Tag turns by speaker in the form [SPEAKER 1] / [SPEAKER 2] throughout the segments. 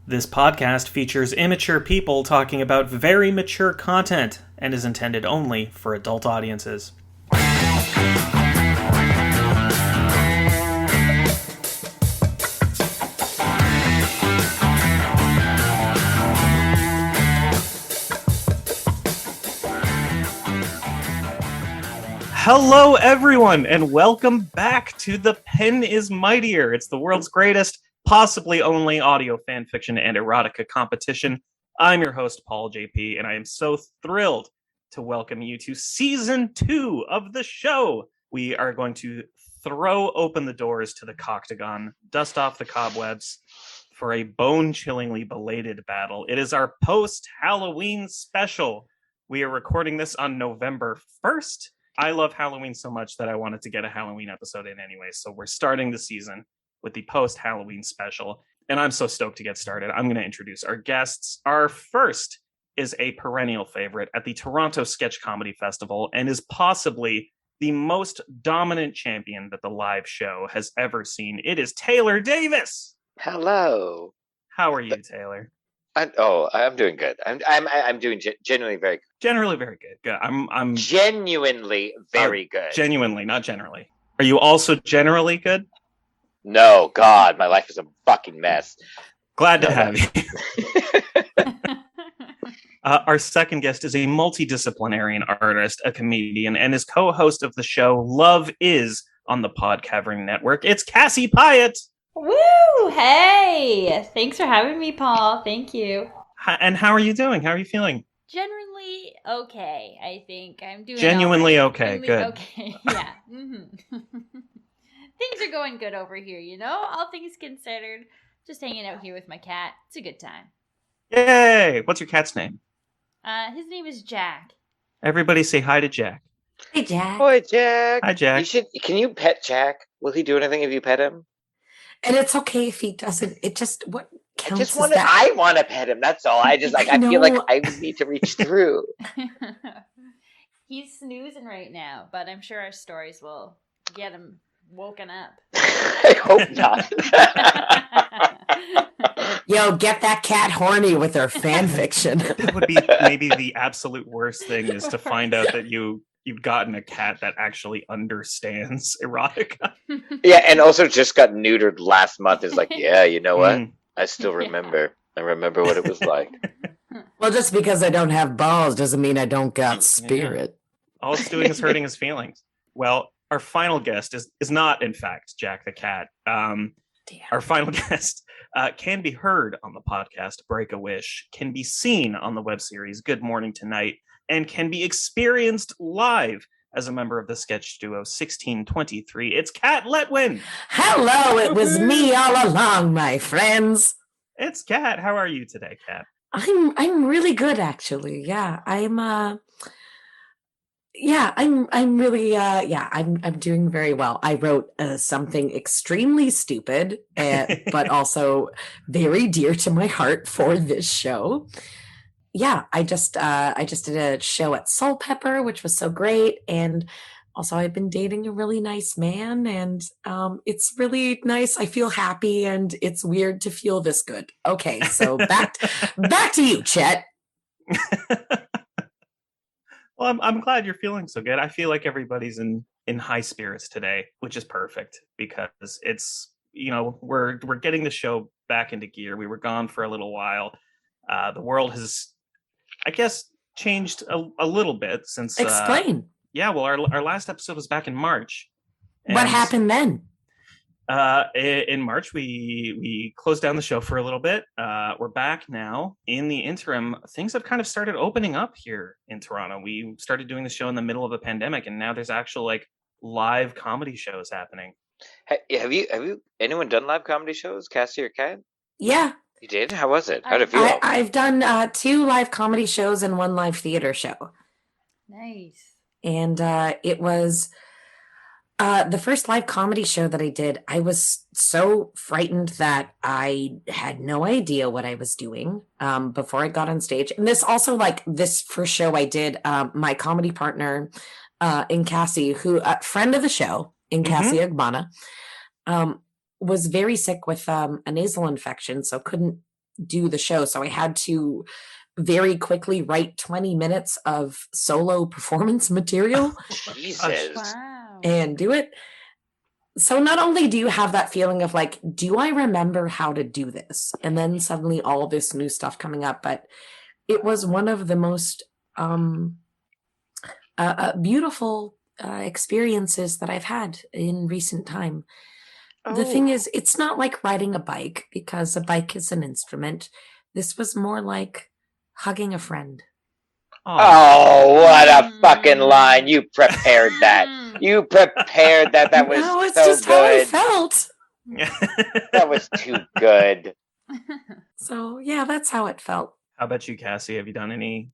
[SPEAKER 1] This podcast features immature people talking about very mature content and is intended only for adult audiences. Hello, everyone, and welcome back to The Pen is Mightier. It's the world's greatest, possibly only audio fanfiction and erotica competition. I'm your host, Paul JP, and I am so thrilled to welcome you to Season 2 of the show. We are going to throw open the doors to the Coctagon, dust off the cobwebs for a bone-chillingly belated battle. It is our post-Halloween special. We are recording this on November 1st. I love Halloween so much that I wanted to get a Halloween episode in anyway, so we're starting the season with the post-Halloween special, and I'm so stoked to get started. I'm going to introduce our guests. Our first is a perennial favorite at the Toronto Sketch Comedy Festival and is possibly the most dominant champion that the live show has ever seen. It is Taylor Davis.
[SPEAKER 2] Hello.
[SPEAKER 1] How are you, Taylor?
[SPEAKER 2] I'm doing good. I'm doing genuinely very good.
[SPEAKER 1] Generally very good. Good. I'm
[SPEAKER 2] genuinely very good.
[SPEAKER 1] Genuinely, not generally. Are you also generally good?
[SPEAKER 2] No, God, my life is a fucking mess.
[SPEAKER 1] Glad to have you. Our second guest is a multidisciplinarian artist, a comedian, and is co-host of the show Love Is on the Podcavering Network. It's Cassie Pyatt.
[SPEAKER 3] Woo! Hey! Thanks for having me, Paul. Thank you.
[SPEAKER 1] And how are you doing? How are you feeling?
[SPEAKER 3] Generally okay, I think. I'm doing
[SPEAKER 1] genuinely
[SPEAKER 3] right.
[SPEAKER 1] okay. Good.
[SPEAKER 3] Okay, yeah. Things are going good over here, you know? All things considered. Just hanging out here with my cat. It's a good time.
[SPEAKER 1] Yay! What's your cat's name?
[SPEAKER 3] His name is Jack.
[SPEAKER 1] Everybody say hi to Jack.
[SPEAKER 3] Hey, Jack.
[SPEAKER 2] Boy, Jack.
[SPEAKER 1] Hi, Jack.
[SPEAKER 2] Can you pet Jack? Will he do anything if you pet him?
[SPEAKER 4] And it's okay if he doesn't. It just what counts
[SPEAKER 2] I want to pet him. That's all. I feel like I need to reach through.
[SPEAKER 3] He's snoozing right now, but I'm sure our stories will get him woken up.
[SPEAKER 2] I hope not.
[SPEAKER 4] Yo, get that cat horny with her fan fiction.
[SPEAKER 1] That would be maybe the absolute worst thing is to find out that you've gotten a cat that actually understands erotica.
[SPEAKER 2] Yeah, and also just got neutered last month. Is like, yeah, you know what? I still remember. I remember what it was like.
[SPEAKER 4] Well, just because I don't have balls doesn't mean I don't got spirit.
[SPEAKER 1] Yeah. All it's doing is hurting his feelings. Well, our final guest is not, in fact, Jack the Cat. Our final guest can be heard on the podcast Break a Wish, can be seen on the web series Good Morning Tonight, and can be experienced live as a member of the sketch duo 1623. It's Kat Letwin.
[SPEAKER 4] Hello, it was me all along, my friends.
[SPEAKER 1] It's Kat. How are you today, Kat?
[SPEAKER 4] I'm really good, actually. Yeah, I'm doing very well. I wrote something extremely stupid, but also very dear to my heart for this show. Yeah, I just did a show at Soul Pepper, which was so great, and also I've been dating a really nice man, and it's really nice. I feel happy, and it's weird to feel this good. Okay, so back to you, Chet.
[SPEAKER 1] Well, I'm glad you're feeling so good. I feel like everybody's in high spirits today, which is perfect because it's, we're getting the show back into gear. We were gone for a little while. The world has, I guess, changed a little bit since.
[SPEAKER 4] Explain.
[SPEAKER 1] Well, our last episode was back in March.
[SPEAKER 4] What happened then?
[SPEAKER 1] In March, we closed down the show for a little bit. We're back now. In the interim, things have kind of started opening up here in Toronto. We started doing the show in the middle of the pandemic, and now there's actual live comedy shows happening.
[SPEAKER 2] Have you anyone done live comedy shows, Cassie or Kat?
[SPEAKER 4] Yeah.
[SPEAKER 2] You did? How was it? How did it feel?
[SPEAKER 4] I've done 2 live comedy shows and 1 live theater show.
[SPEAKER 3] Nice.
[SPEAKER 4] And it was the first live comedy show that I did. I was so frightened that I had no idea what I was doing before I got on stage. And this also, this first show I did, my comedy partner in Cassie, who friend of the show in Cassie Agbana, was very sick with a nasal infection, so couldn't do the show. So I had to very quickly write 20 minutes of solo performance material
[SPEAKER 2] Jesus.
[SPEAKER 3] Wow.
[SPEAKER 4] and do it. So not only do you have that feeling of like, do I remember how to do this? And then suddenly all this new stuff coming up, but it was one of the most beautiful experiences that I've had in recent time. The thing is, it's not like riding a bike because a bike is an instrument. This was more like hugging a friend.
[SPEAKER 2] Oh, what a fucking line. You prepared that. You prepared that. That was
[SPEAKER 4] no, it's
[SPEAKER 2] so
[SPEAKER 4] just how I
[SPEAKER 2] good.
[SPEAKER 4] felt.
[SPEAKER 2] That was too good.
[SPEAKER 4] So, yeah, that's how it felt.
[SPEAKER 1] How about you, Cassie? Have you done any?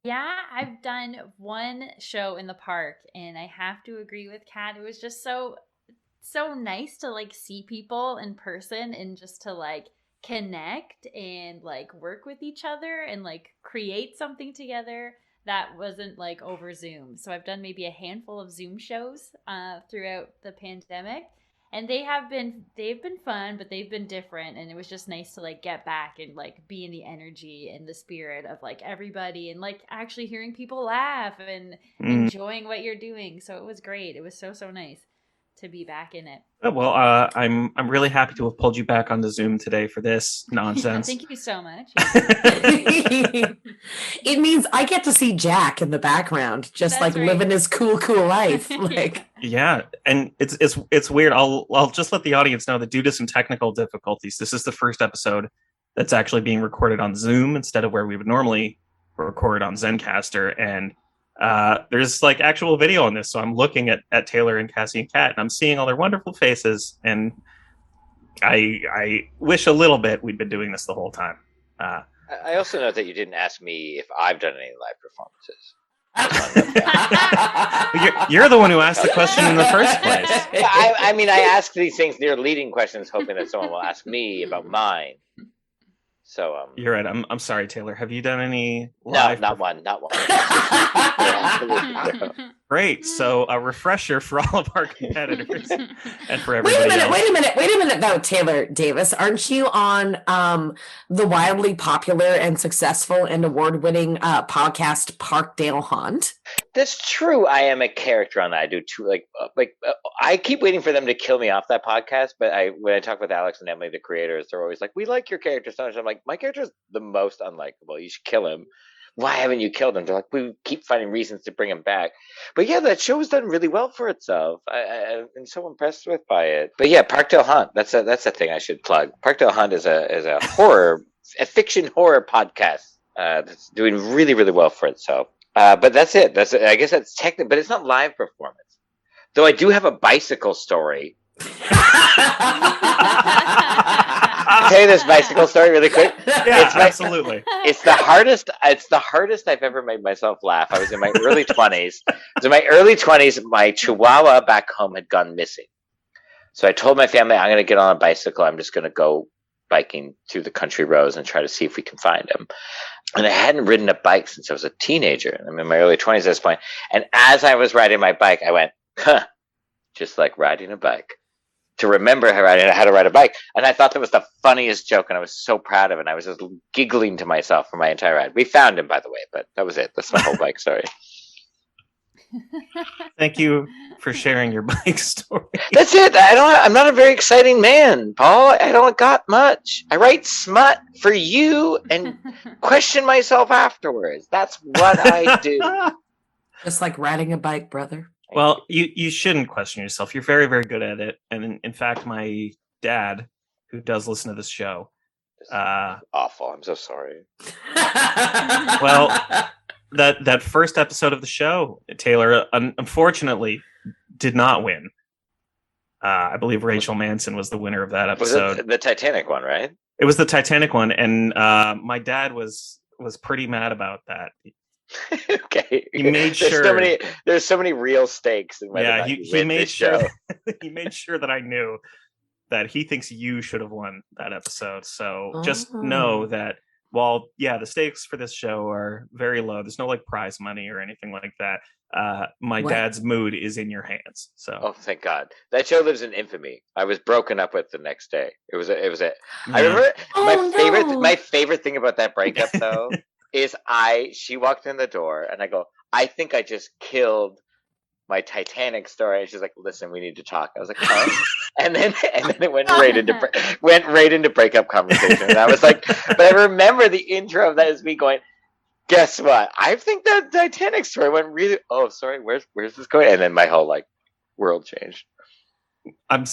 [SPEAKER 3] Yeah, I've done one show in the park, and I have to agree with Kat. It was just so nice to like see people in person and just to like connect and like work with each other and like create something together that wasn't like over Zoom. So I've done maybe a handful of Zoom shows throughout the pandemic, and they've been fun, but they've been different, and it was just nice to like get back and like be in the energy and the spirit of like everybody and like actually hearing people laugh and enjoying what you're doing. So it was great. It was so nice to be back in it.
[SPEAKER 1] Oh, well, I'm really happy to have pulled you back onto Zoom today for this nonsense.
[SPEAKER 3] Thank you so much.
[SPEAKER 4] It means I get to see Jack in the background, just
[SPEAKER 3] That's
[SPEAKER 4] like
[SPEAKER 3] right.
[SPEAKER 4] living his cool life. Like,
[SPEAKER 1] Yeah, and it's weird. I'll just let the audience know that due to some technical difficulties, this is the first episode that's actually being recorded on Zoom instead of where we would normally record on Zencaster, and there's like actual video on this, so I'm looking at Taylor and Cassie and Kat, and I'm seeing all their wonderful faces, and I wish a little bit we'd been doing this the whole time.
[SPEAKER 2] I also note that you didn't ask me if I've done any live performances.
[SPEAKER 1] You're the one who asked the question in the first place.
[SPEAKER 2] I mean, I ask these things, they're leading questions, hoping that someone will ask me about mine. So
[SPEAKER 1] you're right. I'm sorry, Taylor. Have you done any
[SPEAKER 2] live? No, not one.
[SPEAKER 1] Great. So a refresher for all of our competitors and for everybody else.
[SPEAKER 4] Wait a minute though, Taylor Davis. Aren't you on the wildly popular and successful and award-winning podcast Parkdale Haunt?
[SPEAKER 2] That's true. I am a character on that. I do too. I keep waiting for them to kill me off that podcast. But when I talk with Alex and Emily, the creators, they're always like, "We like your character so much." I'm like, "My character is the most unlikable. You should kill him. Why haven't you killed him?" They're like, "We keep finding reasons to bring him back." But yeah, that show has done really well for itself. I've been so impressed by it. But yeah, Parkdale Haunt. That's a thing I should plug. Parkdale Haunt is a fiction horror podcast that's doing really, really well for itself. But that's it. I guess that's technical, but it's not live performance. Though I do have a bicycle story. I'll tell you this bicycle story really quick.
[SPEAKER 1] Yeah, absolutely.
[SPEAKER 2] It's the hardest I've ever made myself laugh. I was in my early 20s. My Chihuahua back home had gone missing. So I told my family, I'm going to get on a bicycle. I'm just going to go biking through the country roads and try to see if we can find him. And I hadn't ridden a bike since I was a teenager. I'm in my early 20s at this point. And as I was riding my bike, I went, just like riding a bike. To remember how to ride a bike. And I thought that was the funniest joke, and I was so proud of it. And I was just giggling to myself for my entire ride. We found him, by the way, but that was it. That's my whole bike story.
[SPEAKER 1] Thank you for sharing your bike story.
[SPEAKER 2] That's it. I'm not a very exciting man, Paul. I don't got much. I write smut for you and question myself afterwards. That's what I do.
[SPEAKER 4] Just like riding a bike, brother.
[SPEAKER 1] Well, you shouldn't question yourself. You're very, very good at it. And in fact, my dad, who does listen to this show,
[SPEAKER 2] awful. I'm so sorry.
[SPEAKER 1] Well, that first episode of the show, Taylor, unfortunately, did not win. I believe Rachel Manson was the winner of that episode.
[SPEAKER 2] Was it the Titanic one, right?
[SPEAKER 1] It was the Titanic one, and my dad was pretty mad about that.
[SPEAKER 2] Okay.
[SPEAKER 1] He made sure
[SPEAKER 2] there's so many real stakes in whether
[SPEAKER 1] he made sure
[SPEAKER 2] show.
[SPEAKER 1] He made sure that I knew that he thinks you should have won that episode. So just know that while the stakes for this show are very low, there's no like prize money or anything like that. My dad's mood is in your hands. So
[SPEAKER 2] thank God. That show lives in infamy. I was broken up with the next day. I remember my favorite thing about that breakup though is she walked in the door and I go, I think I just killed my Titanic story. And she's like, listen, we need to talk. I was like, oh. and then it went right into breakup conversation. And I was like, but I remember the intro of that as me going, guess what? I think that Titanic story went really. Oh, sorry. Where's this going? And then my whole like world changed.
[SPEAKER 1] I'm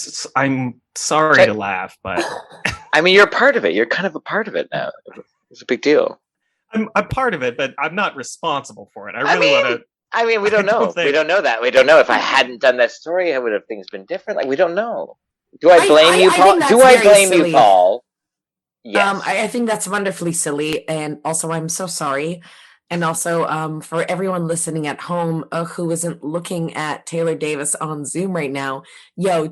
[SPEAKER 1] sorry to laugh, but
[SPEAKER 2] I mean, you're a part of it. You're kind of a part of it now. It's a big deal.
[SPEAKER 1] I'm part of it, but I'm not responsible for it. I really want to.
[SPEAKER 2] I mean, we don't know. We don't know that. We don't know if I hadn't done that story, how would have things been different? Like, we don't know. Do I blame you, Paul? Do I blame you, Paul?
[SPEAKER 4] Yes. I think that's wonderfully silly, and also I'm so sorry. And also, for everyone listening at home who isn't looking at Taylor Davis on Zoom right now,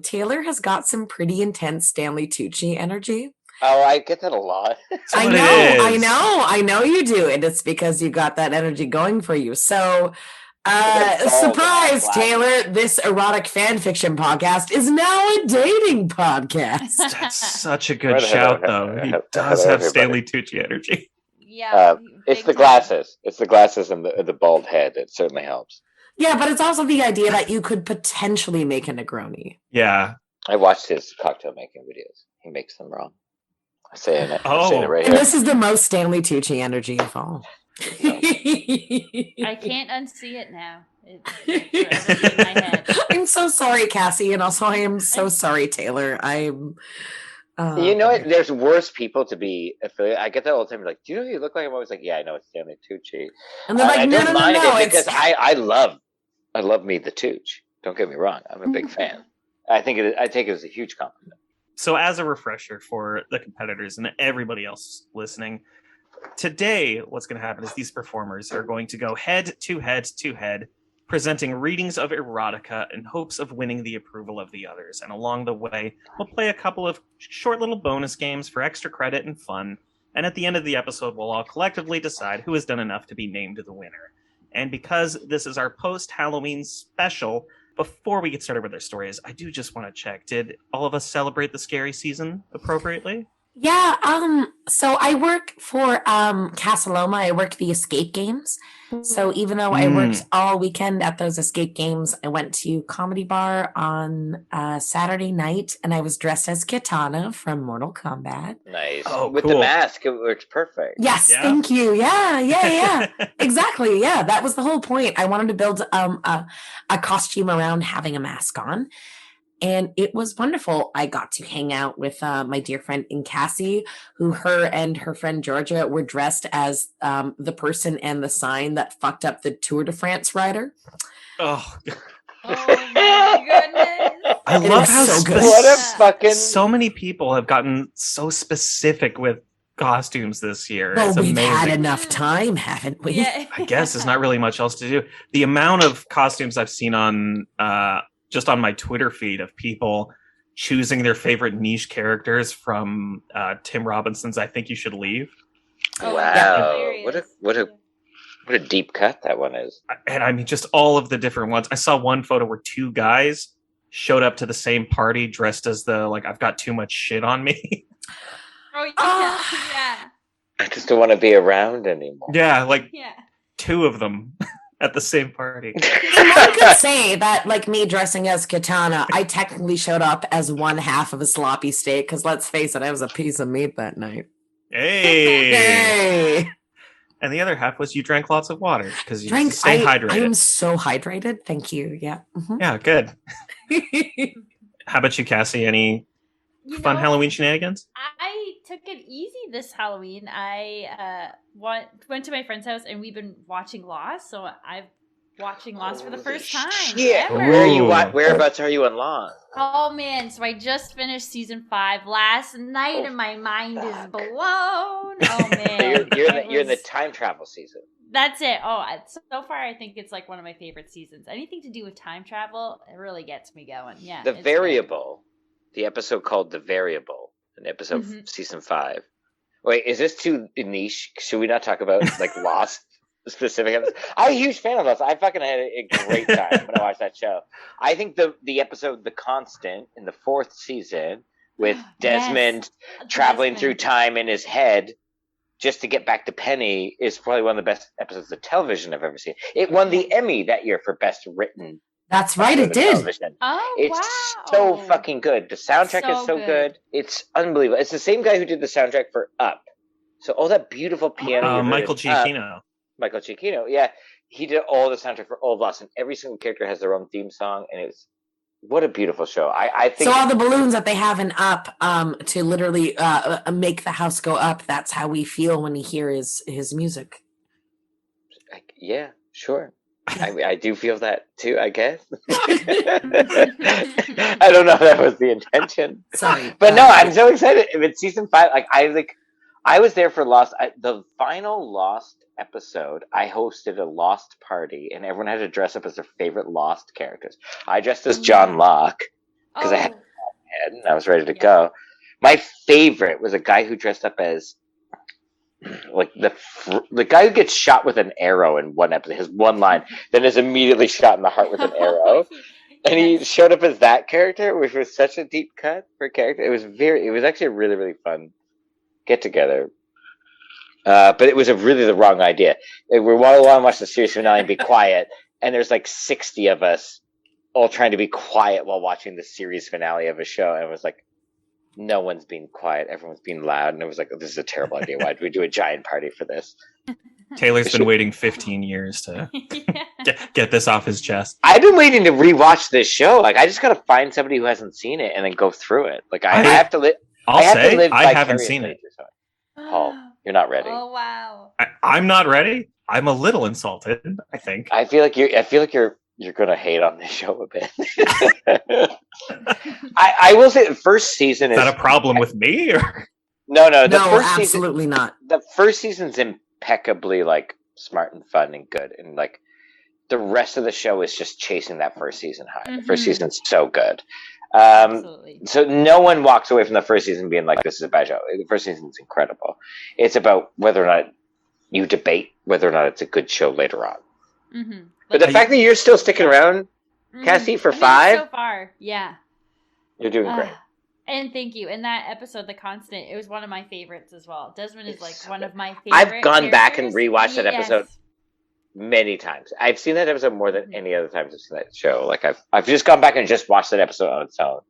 [SPEAKER 4] Taylor has got some pretty intense Stanley-Tucci-energy.
[SPEAKER 2] Oh, I get that a lot.
[SPEAKER 4] I know you do, and it's because you got that energy going for you. So, surprise, Taylor! This erotic fan fiction podcast is now a dating podcast.
[SPEAKER 1] That's such a good shout, though. He does have Stanley-Tucci-energy.
[SPEAKER 3] Yeah,
[SPEAKER 2] it's the glasses. It's the glasses and the bald head. It certainly helps.
[SPEAKER 4] Yeah, but it's also the idea that you could potentially make a Negroni.
[SPEAKER 1] Yeah,
[SPEAKER 2] I watched his cocktail making videos. He makes them wrong. I'm saying it right
[SPEAKER 4] and
[SPEAKER 2] here.
[SPEAKER 4] This is the most Stanley-Tucci energy of all.
[SPEAKER 3] I can't unsee it now. It's forever in my head.
[SPEAKER 4] I'm so sorry, Cassie, and also I am so sorry, Taylor. I'm.
[SPEAKER 2] You know what? There's worse people to be affiliated. I get that all the time. Like, do you know who you look like? I'm always like, yeah, I know it's Stanley-Tucci.
[SPEAKER 4] And they're like, no,
[SPEAKER 2] because I love me the Tucci. Don't get me wrong. I'm a big fan. I take it as a huge compliment.
[SPEAKER 1] So as a refresher for the competitors and everybody else listening, today what's going to happen is these performers are going to go head to head, presenting readings of erotica in hopes of winning the approval of the others. And along the way, we'll play a couple of short little bonus games for extra credit and fun. And at the end of the episode, we'll all collectively decide who has done enough to be named the winner. And because this is our post-Halloween special, before we get started with our stories, I do just want to check, did all of us celebrate the scary season appropriately?
[SPEAKER 4] Yeah, so I work for Casa Loma. I work the escape games. So even though I worked all weekend at those escape games, I went to Comedy Bar on Saturday night, and I was dressed as Kitana from Mortal Kombat.
[SPEAKER 2] Nice.
[SPEAKER 1] Oh,
[SPEAKER 2] with
[SPEAKER 1] cool.
[SPEAKER 2] the mask, it works perfect.
[SPEAKER 4] Yes, thank you. Yeah. Exactly. Yeah, that was the whole point. I wanted to build a costume around having a mask on. And it was wonderful. I got to hang out with my dear friend Cassie, who her and her friend Georgia were dressed as the person and the sign that fucked up the Tour de France rider.
[SPEAKER 1] Oh
[SPEAKER 3] my goodness.
[SPEAKER 1] I love how
[SPEAKER 4] so good.
[SPEAKER 2] What a fucking...
[SPEAKER 1] So many people have gotten so specific with costumes this year.
[SPEAKER 4] Well,
[SPEAKER 1] it's
[SPEAKER 4] we've
[SPEAKER 1] amazing.
[SPEAKER 4] had enough time, haven't we?
[SPEAKER 3] Yeah.
[SPEAKER 1] I guess there's not really much else to do. The amount of costumes I've seen on just on my Twitter feed of people choosing their favorite niche characters from Tim Robinson's I Think You Should Leave.
[SPEAKER 3] Oh,
[SPEAKER 2] wow. What a deep cut that one is.
[SPEAKER 1] And I mean, just all of the different ones. I saw one photo where two guys showed up to the same party dressed as I've got too much shit on me.
[SPEAKER 3] Oh, yeah.
[SPEAKER 2] I just don't want to be around anymore.
[SPEAKER 1] Yeah, two of them. At the same party.
[SPEAKER 4] I could say that, like me dressing as Kitana, I technically showed up as one half of a sloppy steak, because let's face it, I was a piece of meat that night.
[SPEAKER 1] Hey! And the other half was you drank lots of water, because you stay hydrated.
[SPEAKER 4] I am so hydrated. Thank you. Yeah. Mm-hmm.
[SPEAKER 1] Yeah, good. How about you, Cassie? Any fun Halloween shenanigans?
[SPEAKER 3] I took it easy this Halloween. I went to my friend's house, and we've been watching Lost. So I'm watching Lost for the first time.
[SPEAKER 2] Yeah, whereabouts are you on Lost?
[SPEAKER 3] Oh man! So I just finished season 5 last night, and my mind is blown. Oh man!
[SPEAKER 2] You're in the time travel season.
[SPEAKER 3] That's it. Oh, so far I think it's like one of my favorite seasons. Anything to do with time travel, it really gets me going. Yeah.
[SPEAKER 2] The Variable, the episode called The Variable, an episode of season 5. Wait, is this too niche? Should we not talk about Lost specific episodes? I'm a huge fan of Lost. I fucking had a great time when I watched that show. I think the episode The Constant in the 4th season with Desmond traveling through time in his head just to get back to Penny is probably one of the best episodes of television I've ever seen. It won the Emmy that year for best written.
[SPEAKER 4] That's right, it did.
[SPEAKER 2] Television.
[SPEAKER 3] Oh,
[SPEAKER 2] It's
[SPEAKER 3] wow.
[SPEAKER 2] so fucking good. The soundtrack is
[SPEAKER 3] So
[SPEAKER 2] so good. It's unbelievable. It's the same guy who did the soundtrack for Up. So all that beautiful piano. you heard
[SPEAKER 1] Michael
[SPEAKER 2] in Up-
[SPEAKER 1] Giacchino.
[SPEAKER 2] Michael Giacchino, yeah. He did all the soundtrack for all of us, and every single character has their own theme song, and it's what a beautiful show. I think
[SPEAKER 4] So all the balloons that they have in Up to literally make the house go up, that's how we feel when we hear his music.
[SPEAKER 2] yeah, sure. I do feel that too, I guess. I don't know if that was the intention.
[SPEAKER 4] Sorry.
[SPEAKER 2] But no, I'm so excited. If it's season 5, I was there for Lost. The final Lost episode, I hosted a Lost party, and everyone had to dress up as their favorite Lost characters. I dressed as John Locke because I had my head and I was ready to go. My favorite was a guy who dressed up as like the guy who gets shot with an arrow in one episode. His one line, then is immediately shot in the heart with an arrow. And he showed up as that character, which was such a deep cut for a character. It was actually a really, really fun get together. But it was really the wrong idea. We want to watch the series finale and be quiet, and there's like 60 of us all trying to be quiet while watching the series finale of a show, and it was like, no one's being quiet, everyone's being loud, and it was like, this is a terrible idea. Why did we do a giant party for this?
[SPEAKER 1] Taylor's been waiting 15 years to get this off his chest.
[SPEAKER 2] I've been waiting to rewatch this show. Like, I just gotta find somebody who hasn't seen it and then go through it. Like, I have to live.
[SPEAKER 1] I haven't seen it.
[SPEAKER 2] Paul, you're not ready.
[SPEAKER 3] Oh wow!
[SPEAKER 1] I'm not ready. I'm a little insulted, I think.
[SPEAKER 2] I feel like you're gonna hate on this show a bit. I will say the first season
[SPEAKER 1] is that a problem with me? Or?
[SPEAKER 2] No. The
[SPEAKER 4] No,
[SPEAKER 2] first
[SPEAKER 4] absolutely
[SPEAKER 2] season,
[SPEAKER 4] not.
[SPEAKER 2] The first season's impeccably like smart and fun and good, and like the rest of the show is just chasing that first season high. Mm-hmm. The first season's so good. So no one walks away from the first season being like, this is a bad show. The first season's incredible. It's about whether or not you debate whether or not it's a good show later on.
[SPEAKER 3] Mm-hmm.
[SPEAKER 2] But the fact that you're still sticking around, Cassie, for 5,
[SPEAKER 3] so far, yeah,
[SPEAKER 2] you're doing great.
[SPEAKER 3] And thank you. And that episode, The Constant, it was one of my favorites as well. Desmond is like one of my favorite.
[SPEAKER 2] I've gone back and rewatched that episode many times. I've seen that episode more than any other times I've seen that show. Like I've just gone back and just watched that episode on its own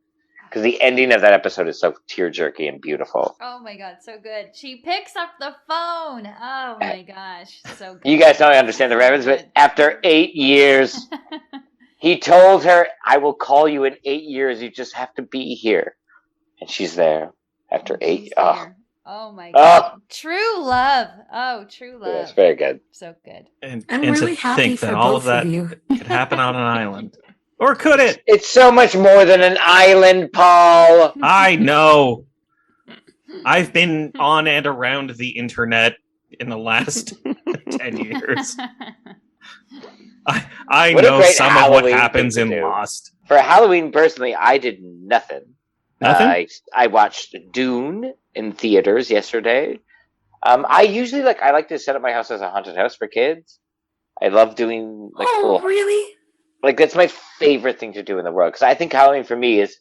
[SPEAKER 2] because the ending of that episode is so tear-jerky and beautiful.
[SPEAKER 3] Oh my god, so good. She picks up the phone. Oh my gosh, so good.
[SPEAKER 2] You guys don't understand the reference, but after 8 years, he told her, "I will call you in 8 years. You just have to be here," and she's there after 8.
[SPEAKER 3] Oh my god. True love. Oh, true love.
[SPEAKER 2] Yeah, it's very good.
[SPEAKER 3] So good.
[SPEAKER 1] And
[SPEAKER 4] I'm really
[SPEAKER 1] to
[SPEAKER 4] happy
[SPEAKER 1] think
[SPEAKER 4] for
[SPEAKER 1] that all
[SPEAKER 4] both
[SPEAKER 1] of that
[SPEAKER 4] of you.
[SPEAKER 1] could happen on an island. Or could it?
[SPEAKER 2] It's so much more than an island, Paul.
[SPEAKER 1] I know. I've been on and around the internet in the last 10 years. I know some of what happens in Lost.
[SPEAKER 2] For Halloween, personally, I did nothing.
[SPEAKER 1] Nothing?
[SPEAKER 2] I watched Dune in theaters yesterday. I usually I like to set up my house as a haunted house for kids. I love doing
[SPEAKER 4] really?
[SPEAKER 2] Like that's my favorite thing to do in the world because I think Halloween for me is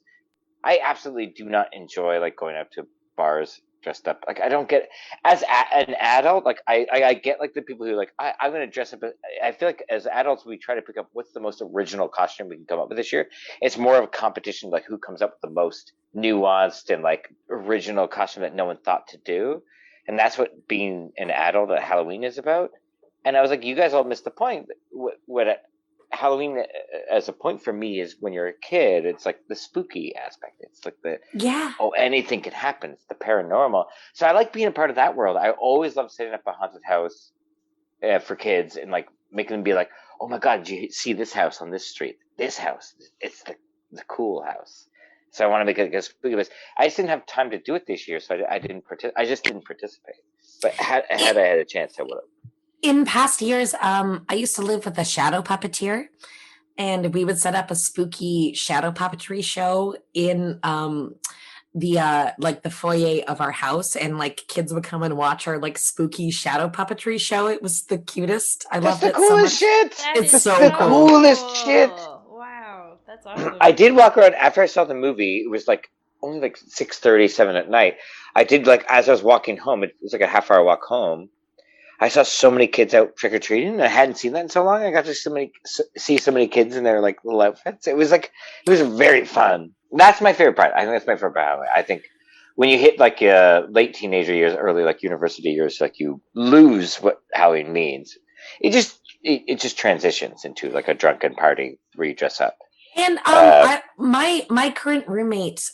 [SPEAKER 2] I absolutely do not enjoy like going out to bars dressed up. Like I don't get as an adult. Like I get like the people who like I'm going to dress up. I feel like as adults we try to pick up what's the most original costume we can come up with this year. It's more of a competition like who comes up with the most nuanced and like original costume that no one thought to do. And that's what being an adult at Halloween is about. And I was like, you guys all missed the point. What Halloween as a point for me is when you're a kid, it's like the spooky aspect. It's like anything can happen. It's the paranormal. So I like being a part of that world. I always love setting up a haunted house for kids and like making them be like, oh my God, did you see this house on this street? This house, it's the cool house. So I want to make it a spooky place. I just didn't have time to do it this year, so I just didn't participate. But had I had a chance, I would have.
[SPEAKER 4] In past years, I used to live with a shadow puppeteer, and we would set up a spooky shadow puppetry show in the foyer of our house, and like kids would come and watch our like spooky shadow puppetry show. It was the cutest. I loved it so much.
[SPEAKER 2] Shit.
[SPEAKER 4] It's so
[SPEAKER 2] the
[SPEAKER 4] cool.
[SPEAKER 2] Coolest shit.
[SPEAKER 3] Wow, that's awesome.
[SPEAKER 2] I did walk around after I saw the movie. It was like only like 6:30, 7 at night. I did like as I was walking home. It was like a half-hour walk home. I saw so many kids out trick or treating. I hadn't seen that in so long. I got to see so many kids in their like little outfits. It was very fun. That's my favorite part. I think that's my favorite part. I think when you hit like late teenager years, early like university years, like you lose what Halloween means. It just transitions into like a drunken party where you dress up.
[SPEAKER 4] And my current roommate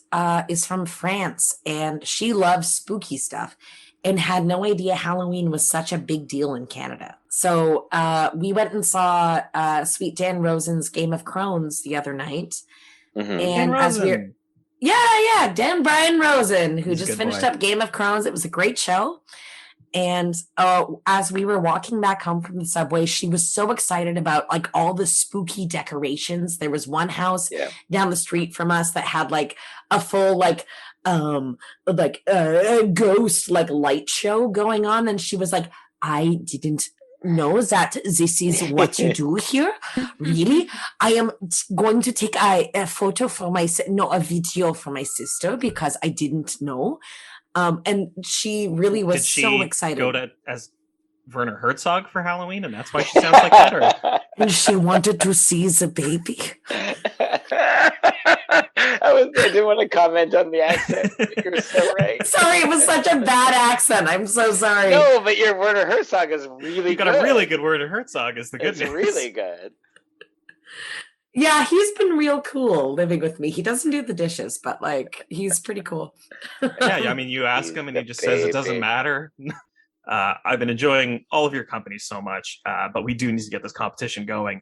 [SPEAKER 4] is from France, and she loves spooky stuff, and had no idea Halloween was such a big deal in Canada. So we went and saw Sweet Dan Rosen's Game of Crones the other night, and as we're Dan Brian Rosen, who just finished up Game of Crones. It was a great show. And as we were walking back home from the subway, she was so excited about like all the spooky decorations. There was one house down the street from us that had like a full ghost like light show going on. And she was like, I didn't know that this is what you do here. Really? I am going to take a photo for a video for my sister because I didn't know. And she really was so excited.
[SPEAKER 1] Did she go as Werner Herzog for Halloween, and that's why she sounds like that? Or?
[SPEAKER 4] And she wanted to see the baby.
[SPEAKER 2] I didn't want to comment on the accent. You're so right.
[SPEAKER 4] Sorry, it was such a bad accent. I'm so sorry.
[SPEAKER 2] No, but your Werner Herzog is really good.
[SPEAKER 1] You got a really good Werner Herzog is the good news.
[SPEAKER 2] It's really good.
[SPEAKER 4] Yeah, he's been real cool living with me. He doesn't do the dishes, but like he's pretty cool.
[SPEAKER 1] I mean, you ask him and he just says it doesn't matter. I've been enjoying all of your company so much, but we do need to get this competition going.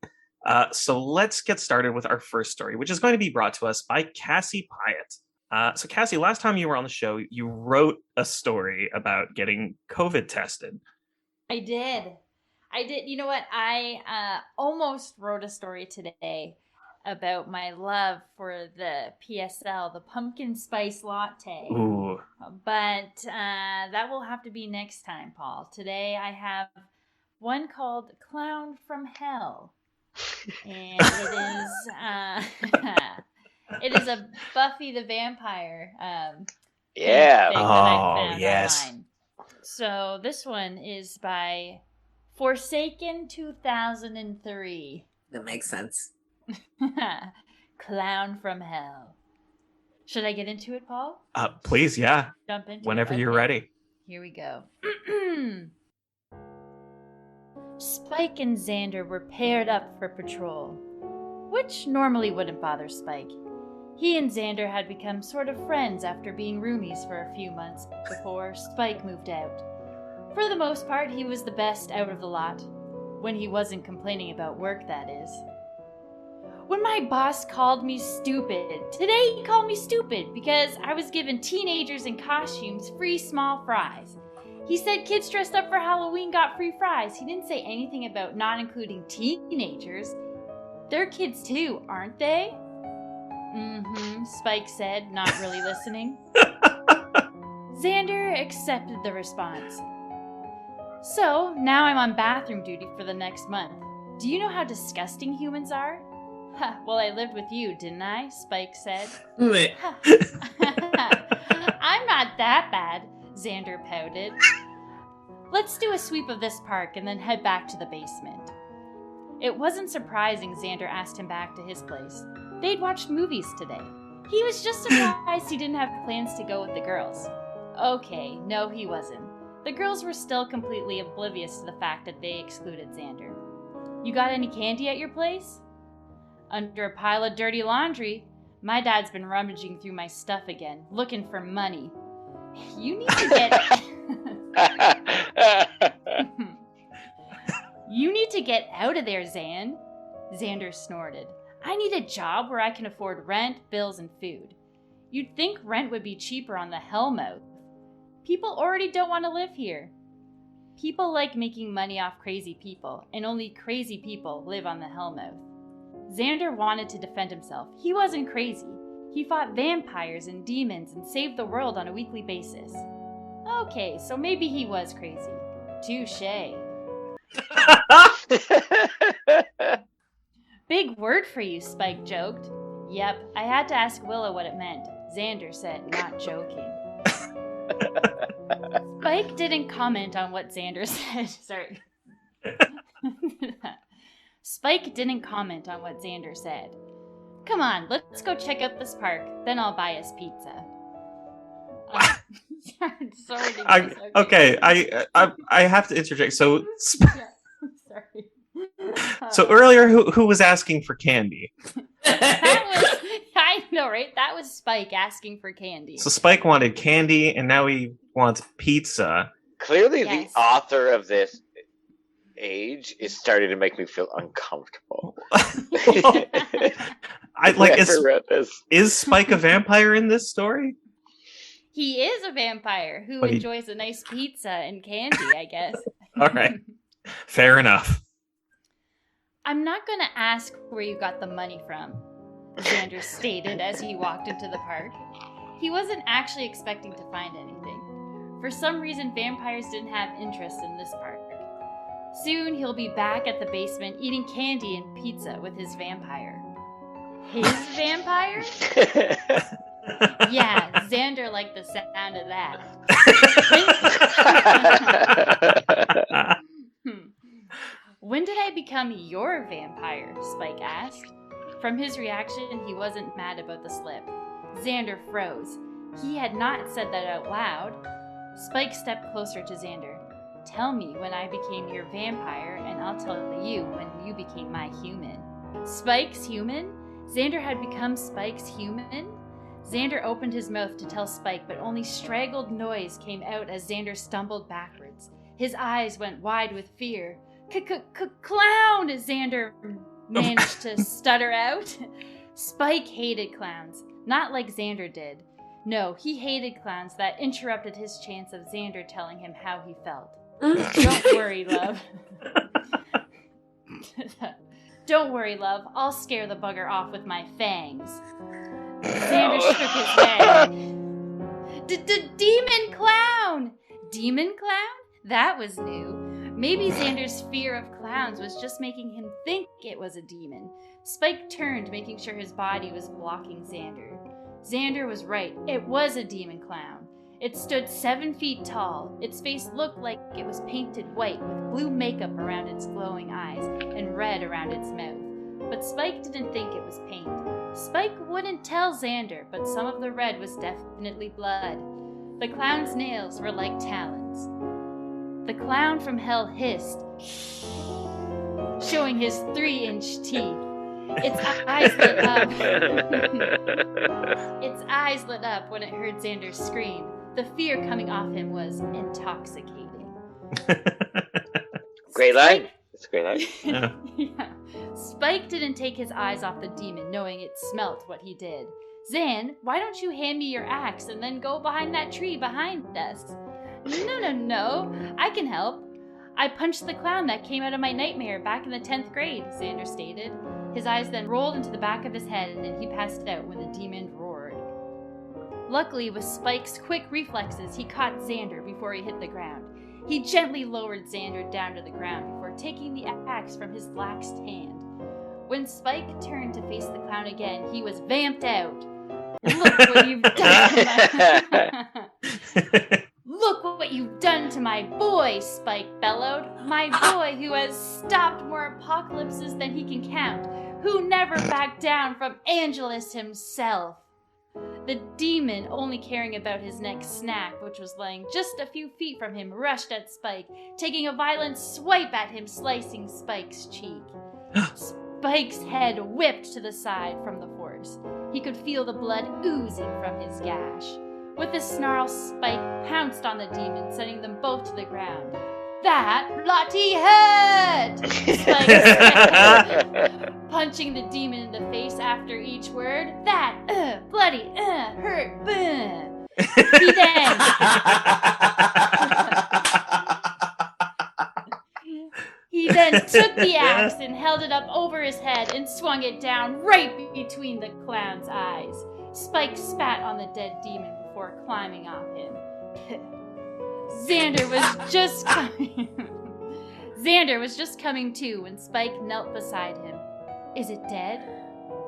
[SPEAKER 1] So let's get started with our first story, which is going to be brought to us by Cassie Pyatt. So Cassie, last time you were on the show, you wrote a story about getting COVID tested.
[SPEAKER 3] I did. You know what? I almost wrote a story today about my love for the PSL, the pumpkin spice latte.
[SPEAKER 1] Ooh.
[SPEAKER 3] But that will have to be next time, Paul. Today I have one called Clown from Hell. And it is a Buffy the Vampire thing that I found online. So this one is by Forsaken 2003.
[SPEAKER 4] That makes sense.
[SPEAKER 3] Clown from Hell. Should I get into it, Paul?
[SPEAKER 1] Please, yeah.
[SPEAKER 3] Jump into
[SPEAKER 1] whenever
[SPEAKER 3] it.
[SPEAKER 1] you're ready.
[SPEAKER 3] Here we go. Spike and Xander were paired up for patrol, which normally wouldn't bother Spike. He and Xander had become sort of friends after being roomies for a few months before Spike moved out. For the most part, he was the best out of the lot. When he wasn't complaining about work, that is. When my boss called me stupid, today he called me stupid because I was giving teenagers in costumes free small fries. He said kids dressed up for Halloween got free fries. He didn't say anything about not including teenagers. They're kids too, aren't they? Spike said, not really listening. Xander accepted the response. So, now I'm on bathroom duty for the next month. Do you know how disgusting humans are? Well, I lived with you, didn't I? Spike said. I'm not that bad, Xander pouted. Let's do a sweep of this park and then head back to the basement. It wasn't surprising Xander asked him back to his place. They'd watched movies today. He was just surprised he didn't have plans to go with the girls. Okay, no, he wasn't. The girls were still completely oblivious to the fact that they excluded Xander. You got any candy at your place? Under a pile of dirty laundry. My dad's been rummaging through my stuff again, looking for money. You need to get... You need to get out of there, Xan. Xander snorted. I need a job where I can afford rent, bills, and food. You'd think rent would be cheaper on the Hellmouth. People already don't want to live here. People like making money off crazy people, and only crazy people live on the Hellmouth. Xander wanted to defend himself. He wasn't crazy. He fought vampires and demons and saved the world on a weekly basis. Okay, so maybe he was crazy. Touché. Big word for you, Spike joked. Yep, I had to ask Willow what it meant. Xander said, not joking. Spike didn't comment on what Xander said. Sorry. Spike didn't comment on what Xander said. Come on, let's go check out this park. Then I'll buy us pizza. Sorry.
[SPEAKER 1] Okay, I have to interject. So,
[SPEAKER 3] Sorry.
[SPEAKER 1] So earlier, who was asking for candy?
[SPEAKER 3] I know, right? That was Spike asking for candy.
[SPEAKER 1] So Spike wanted candy, and now he wants pizza.
[SPEAKER 2] Clearly,
[SPEAKER 3] Yes.
[SPEAKER 2] the author of this age is starting to make me feel uncomfortable. Wrote this.
[SPEAKER 1] Is Spike a vampire in this story?
[SPEAKER 3] He is a vampire who enjoys a nice pizza and candy, I guess.
[SPEAKER 1] All right. Fair enough.
[SPEAKER 3] I'm not going to ask where you got the money from, Xander stated as he walked into the park. He wasn't actually expecting to find anything. For some reason, vampires didn't have interest in this park. Soon, he'll be back at the basement eating candy and pizza with his vampire. His vampire? Yeah, Xander liked the sound of that. When did I become your vampire? Spike asked. From his reaction, he wasn't mad about the slip. Xander froze. He had not said that out loud. Spike stepped closer to Xander. Tell me when I became your vampire, and I'll tell you when you became my human. Spike's human? Xander had become Spike's human? Xander opened his mouth to tell Spike, but only straggled noise came out as Xander stumbled backwards. His eyes went wide with fear. Clown! Xander managed to stutter out. Spike hated clowns, not like Xander did. No, he hated clowns that interrupted his chance of Xander telling him how he felt. Don't worry, love. Don't worry, love. I'll scare the bugger off with my fangs. Xander shook his head. Demon clown! Demon clown? That was new. Maybe Xander's fear of clowns was just making him think it was a demon. Spike turned, making sure his body was blocking Xander. Xander was right. It was a demon clown. It stood 7 feet tall. Its face looked like it was painted white with blue makeup around its glowing eyes and red around its mouth. But Spike didn't think it was paint. Spike wouldn't tell Xander, but some of the red was definitely blood. The clown's nails were like talons. The clown from hell hissed, showing his 3-inch teeth. Its eyes lit up. Its eyes lit up when it heard Xander scream. The fear coming off him was intoxicating.
[SPEAKER 2] Great line. It's a great line.
[SPEAKER 3] Yeah. Spike didn't take his eyes off the demon, knowing it smelt what he did. Zan, why don't you hand me your axe and then go behind that tree behind us? No. I can help. I punched the clown that came out of my nightmare back in the 10th grade, Xander stated. His eyes then rolled into the back of his head and he passed out when the demon roared. Luckily, with Spike's quick reflexes, he caught Xander before he hit the ground. He gently lowered Xander down to the ground before taking the axe from his laxed hand. When Spike turned to face the clown again, he was vamped out. Look what you've done to my... Look what you've done to my boy, Spike bellowed. My boy who has stopped more apocalypses than he can count, who never backed down from Angelus himself. The demon, only caring about his next snack, which was lying just a few feet from him, rushed at Spike, taking a violent swipe at him, slicing Spike's cheek. Spike's head whipped to the side from the force. He could feel the blood oozing from his gash. With a snarl, Spike pounced on the demon, sending them both to the ground. That bloody hurt! Spike said, punching the demon in the face after each word. That bloody hurt. He then took the axe and held it up over his head and swung it down right between the clown's eyes. Spike spat on the dead demon before climbing off him. Xander was just coming to when Spike knelt beside him. Is it dead?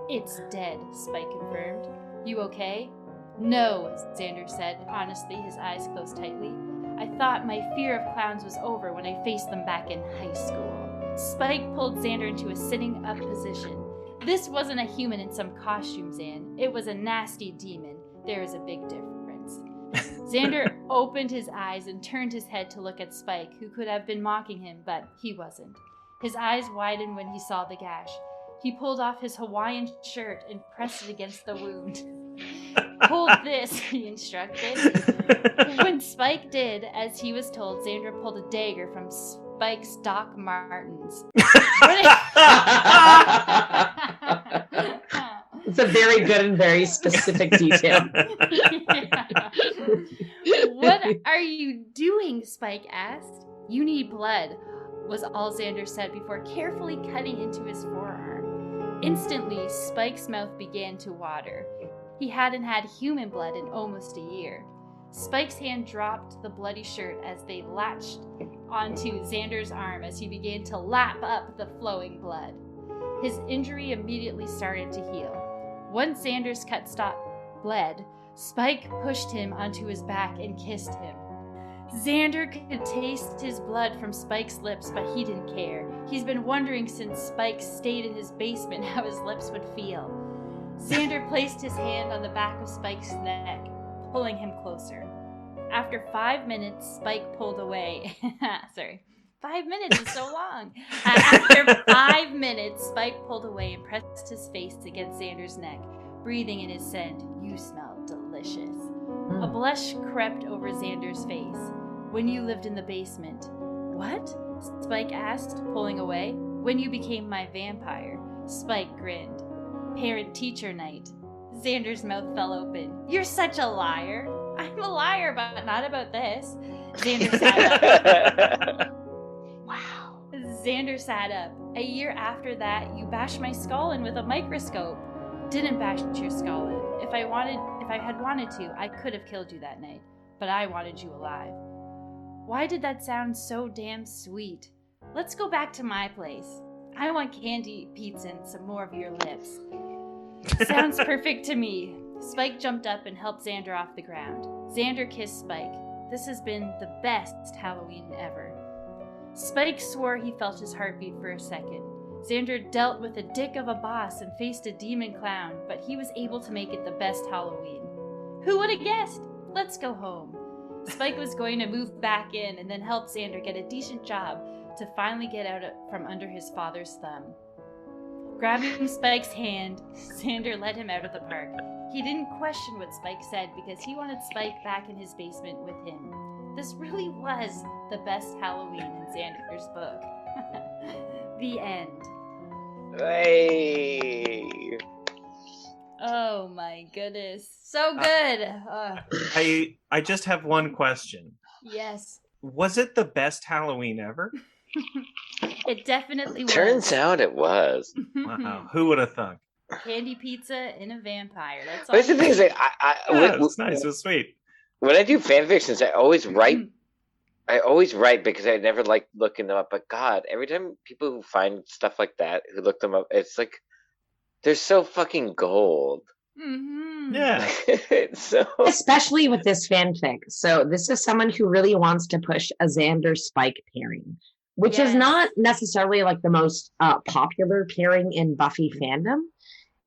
[SPEAKER 3] It's dead, Spike confirmed. You okay? No, Xander said, honestly, his eyes closed tightly. I thought my fear of clowns was over when I faced them back in high school. Spike pulled Xander into a sitting up position. This wasn't a human in some costume, Xan. It was a nasty demon. There is a big difference. Xander opened his eyes and turned his head to look at Spike, who could have been mocking him, but he wasn't. His eyes widened when he saw the gash. He pulled off his Hawaiian shirt and pressed it against the wound. Hold this, he instructed. When Spike did, as he was told, Xander pulled a dagger from Spike's Doc Martens.
[SPEAKER 4] It's a very good and very specific detail.
[SPEAKER 3] Yeah. What are you doing? Spike asked. You need blood, was all Xander said before carefully cutting into his forearm. Instantly, Spike's mouth began to water. He hadn't had human blood in almost a year. Spike's hand dropped the bloody shirt as they latched onto Xander's arm as he began to lap up the flowing blood. His injury immediately started to heal. Once Xander's cut bled, Spike pushed him onto his back and kissed him. Xander could taste his blood from Spike's lips, but he didn't care. He's been wondering since Spike stayed in his basement how his lips would feel. Xander placed his hand on the back of Spike's neck, pulling him closer. After 5 minutes, Spike pulled away. Sorry. 5 minutes is so long. After 5 minutes, Spike pulled away and pressed his face against Xander's neck, breathing in his scent. You smell delicious. A blush crept over Xander's face. When you lived in the basement. What? Spike asked, pulling away. When you became my vampire. Spike grinned. Parent-teacher night. Xander's mouth fell open. You're such a liar. I'm a liar, but not about this. Xander sat up. Wow. Xander sat up. A year after that, you bashed my skull in with a microscope. Didn't bash your skull in. If I had wanted to, I could have killed you that night. But I wanted you alive. Why did that sound so damn sweet? Let's go back to my place. I want candy, pizza, and some more of your lips. Sounds perfect to me. Spike jumped up and helped Xander off the ground. Xander kissed Spike. This has been the best Halloween ever. Spike swore he felt his heartbeat for a second. Xander dealt with a dick of a boss and faced a demon clown, but he was able to make it the best Halloween. Who would have guessed? Let's go home. Spike was going to move back in and then help Xander get a decent job to finally get out from under his father's thumb. Grabbing Spike's hand, Xander led him out of the park. He didn't question what Spike said because he wanted Spike back in his basement with him. This really was the best Halloween in Xander's book. The end.
[SPEAKER 2] Hey.
[SPEAKER 3] Oh my goodness. So good.
[SPEAKER 1] I just have one question.
[SPEAKER 3] Yes.
[SPEAKER 1] Was it the best Halloween ever?
[SPEAKER 3] It definitely was.
[SPEAKER 2] Turns out it was.
[SPEAKER 1] Wow. Who would have thunk?
[SPEAKER 3] Candy pizza and a vampire. That's all.
[SPEAKER 2] But the thing is,
[SPEAKER 1] It's nice. It was sweet.
[SPEAKER 2] When I do fan fictions, I always write because I never like looking them up. But God, every time people who find stuff like that, who look them up, it's like they're so fucking gold.
[SPEAKER 3] Mm-hmm.
[SPEAKER 1] Yeah.
[SPEAKER 2] So
[SPEAKER 4] Especially with this fanfic. So this is someone who really wants to push a Xander Spike pairing, which is not necessarily like the most popular pairing in Buffy fandom.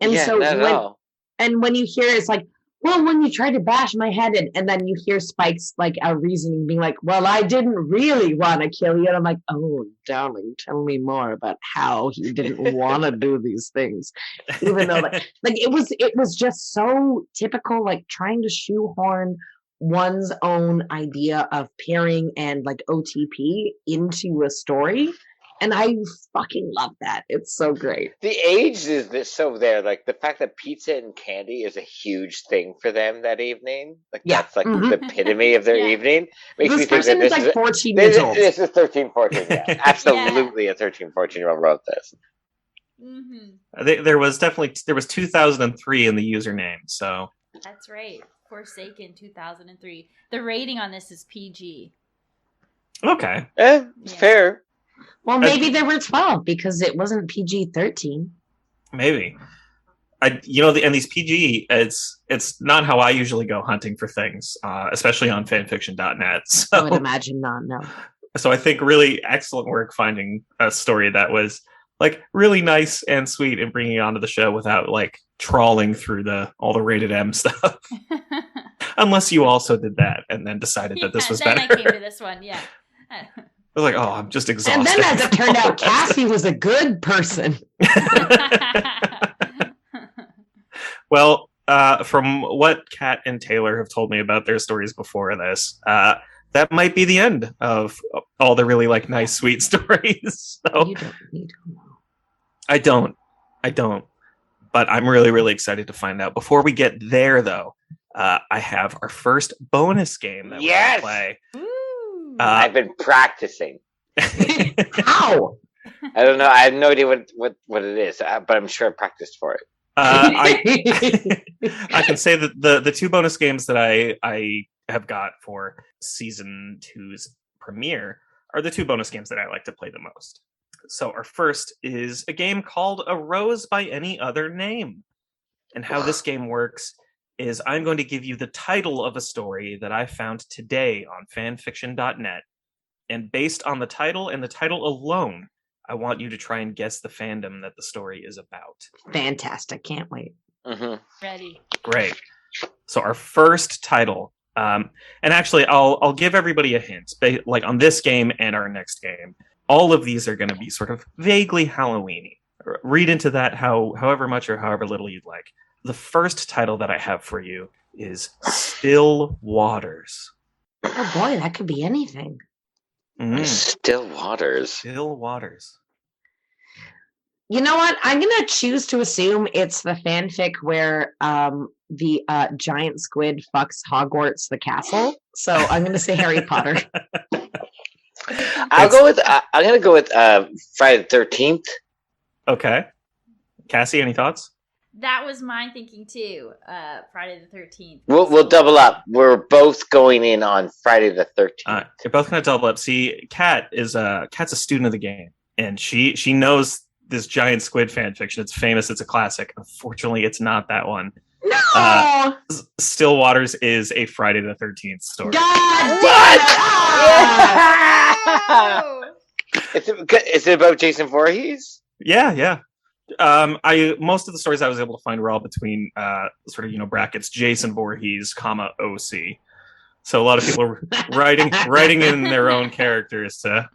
[SPEAKER 4] And
[SPEAKER 2] yeah,
[SPEAKER 4] so
[SPEAKER 2] not at all.
[SPEAKER 4] when you hear it's like, well, when you tried to bash my head in, and then you hear Spike's like reasoning being like, well, I didn't really want to kill you. And I'm like, oh, darling, tell me more about how he didn't want to do these things. Even though like it was just so typical, like trying to shoehorn one's own idea of pairing and like OTP into a story. And I fucking love that. It's so great.
[SPEAKER 2] The age is so there. Like the fact that pizza and candy is a huge thing for them that evening. Like that's like the epitome of their evening. Makes
[SPEAKER 4] This
[SPEAKER 2] me think
[SPEAKER 4] person
[SPEAKER 2] that
[SPEAKER 4] is
[SPEAKER 2] this
[SPEAKER 4] like
[SPEAKER 2] is
[SPEAKER 4] 14 years old.
[SPEAKER 2] This is 13, 14. Yeah, absolutely a 13, 14-year-old wrote this.
[SPEAKER 3] Mm-hmm.
[SPEAKER 1] There was 2003 in the username, so
[SPEAKER 3] That's right. Forsaken 2003. The rating on this is PG.
[SPEAKER 1] okay.
[SPEAKER 2] Fair.
[SPEAKER 4] Well, maybe there were 12 because it wasn't PG-13.
[SPEAKER 1] Maybe. and these PG, it's not how I usually go hunting for things, especially on fanfiction.net.
[SPEAKER 4] I would imagine not, no.
[SPEAKER 1] So I think really excellent work finding a story that was like really nice and sweet and bringing it onto the show without like trawling through all the rated M stuff. Unless you also did that and then decided that this was
[SPEAKER 3] then
[SPEAKER 1] better.
[SPEAKER 3] I came to this one, yeah.
[SPEAKER 1] I was like, oh, I'm just exhausted.
[SPEAKER 4] And then as it turned out, Cassie was a good person.
[SPEAKER 1] Well, from what Kat and Taylor have told me about their stories before this, that might be the end of all the really like nice, sweet stories. So,
[SPEAKER 4] You don't know.
[SPEAKER 1] I don't. But I'm really, really excited to find out. Before we get there, though, I have our first bonus game that we're going to play.
[SPEAKER 3] Ooh.
[SPEAKER 2] I've been practicing.
[SPEAKER 4] How?
[SPEAKER 2] I don't know. I have no idea what it is, but I'm sure I practiced for it.
[SPEAKER 1] I can say that the two bonus games that I have got for season 2's premiere are the two bonus games that I like to play the most. So our first is a game called A Rose by Any Other Name. And how this game works is I'm going to give you the title of a story that I found today on fanfiction.net. And based on the title and the title alone, I want you to try and guess the fandom that the story is about.
[SPEAKER 4] Fantastic. Can't wait.
[SPEAKER 2] Mm-hmm.
[SPEAKER 3] Ready.
[SPEAKER 1] Great. So our first title, and actually I'll give everybody a hint, like on this game and our next game. All of these are going to be sort of vaguely Halloween-y. Read into that however much or however little you'd like. The first title that I have for you is Still Waters.
[SPEAKER 4] Oh boy, that could be anything.
[SPEAKER 2] Still Waters.
[SPEAKER 1] Still Waters.
[SPEAKER 4] You know what? I'm going to choose to assume it's the fanfic where the giant squid fucks Hogwarts the castle. So I'm going to say Harry Potter.
[SPEAKER 2] I'm gonna go with Friday the 13th.
[SPEAKER 1] Okay. Cassie, any thoughts?
[SPEAKER 3] That was my thinking too. Friday the 13th.
[SPEAKER 2] We'll double up. We're both going in on Friday the 13th.
[SPEAKER 1] You're both gonna double up. See, Kat's a student of the game, and she knows this giant squid fan fiction. It's famous. It's a classic. Unfortunately, it's not that one.
[SPEAKER 4] No!
[SPEAKER 1] Still Waters is a Friday the 13th story.
[SPEAKER 4] God
[SPEAKER 2] What?
[SPEAKER 3] Oh!
[SPEAKER 2] Is it about Jason Voorhees?
[SPEAKER 1] Yeah. Most of the stories I was able to find were all between sort of brackets Jason Voorhees, comma OC. So a lot of people are writing in their own characters to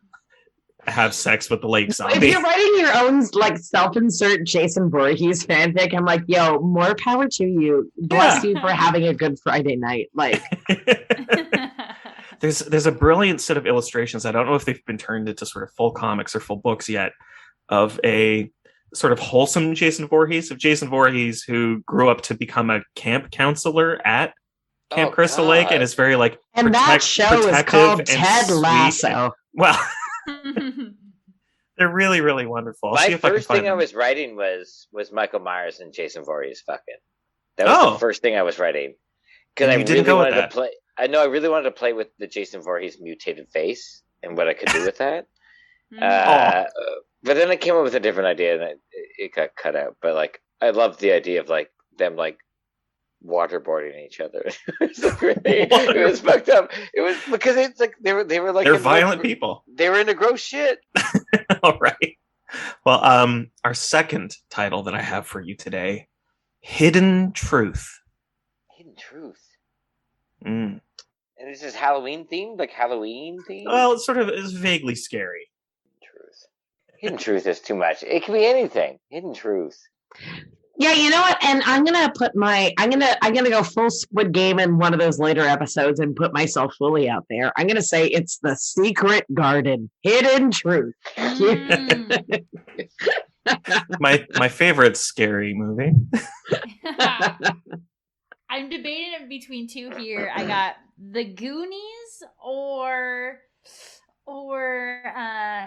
[SPEAKER 1] have sex with the lake zombie.
[SPEAKER 4] If you're writing your own like self-insert Jason Voorhees fanfic, I'm like, yo, more power to you. Bless you for having a good Friday night. Like,
[SPEAKER 1] there's a brilliant set of illustrations. I don't know if they've been turned into sort of full comics or full books yet, of a sort of wholesome Jason Voorhees, who grew up to become a camp counselor at Camp Crystal Lake, and is very like
[SPEAKER 4] and that show is called Ted Lasso.
[SPEAKER 1] Well. They're really, really wonderful.
[SPEAKER 2] My first thing I was writing was Michael Myers and Jason Voorhees fucking. That was the first thing I was writing. Because I really wanted to play. I really wanted to play with the Jason Voorhees mutated face and what I could do with that. But then I came up with a different idea and it got cut out. But like, I loved the idea of like them like waterboarding each other. It was fucked up. It was because it's like they were like
[SPEAKER 1] they're violent people.
[SPEAKER 2] They were into gross shit.
[SPEAKER 1] All right. Well, our second title that I have for you today, Hidden Truth.
[SPEAKER 2] Hidden Truth.
[SPEAKER 1] And
[SPEAKER 2] is this Halloween themed? Like Halloween themed?
[SPEAKER 1] Well, it sort of is vaguely scary.
[SPEAKER 2] Hidden Truth is too much. It can be anything. Hidden Truth.
[SPEAKER 4] Yeah, you know what? And I'm gonna go full Squid Game in one of those later episodes and put myself fully out there. I'm gonna say it's The Secret Garden, Hidden Truth.
[SPEAKER 1] My favorite scary movie.
[SPEAKER 3] I'm debating between two here. I got The Goonies or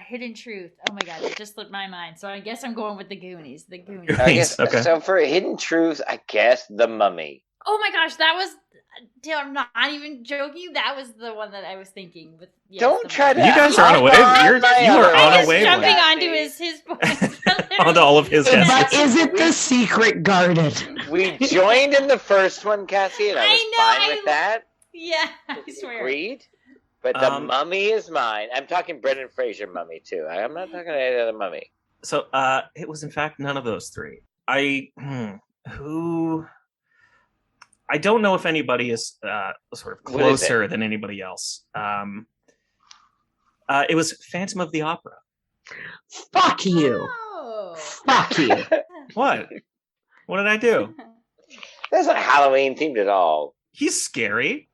[SPEAKER 3] Hidden Truth. Oh my god, it just slipped my mind. So I guess I'm going with The Goonies. The Goonies.
[SPEAKER 1] Okay.
[SPEAKER 2] So for Hidden Truth, I guess The Mummy.
[SPEAKER 3] Oh my gosh, that was. I'm not even joking. That was the one that I was thinking. With
[SPEAKER 2] Don't try to.
[SPEAKER 1] You guys are on a wave. You are on a wave.
[SPEAKER 3] Jumping onto his point.
[SPEAKER 1] onto all of his
[SPEAKER 4] But
[SPEAKER 1] guesses.
[SPEAKER 4] is it the secret garden?
[SPEAKER 2] We joined in the first one, Cassie, and I was fine with that.
[SPEAKER 3] Yeah, I swear.
[SPEAKER 2] Agreed. But the mummy is mine. I'm talking Brendan Fraser mummy too. I'm not talking any other mummy.
[SPEAKER 1] So it was in fact none of those three. I don't know if anybody is sort of closer than anybody else. It was Phantom of the Opera.
[SPEAKER 4] Fuck you.
[SPEAKER 3] Oh.
[SPEAKER 4] Fuck you.
[SPEAKER 1] What? What did I do?
[SPEAKER 2] That's not Halloween themed at all.
[SPEAKER 1] He's scary.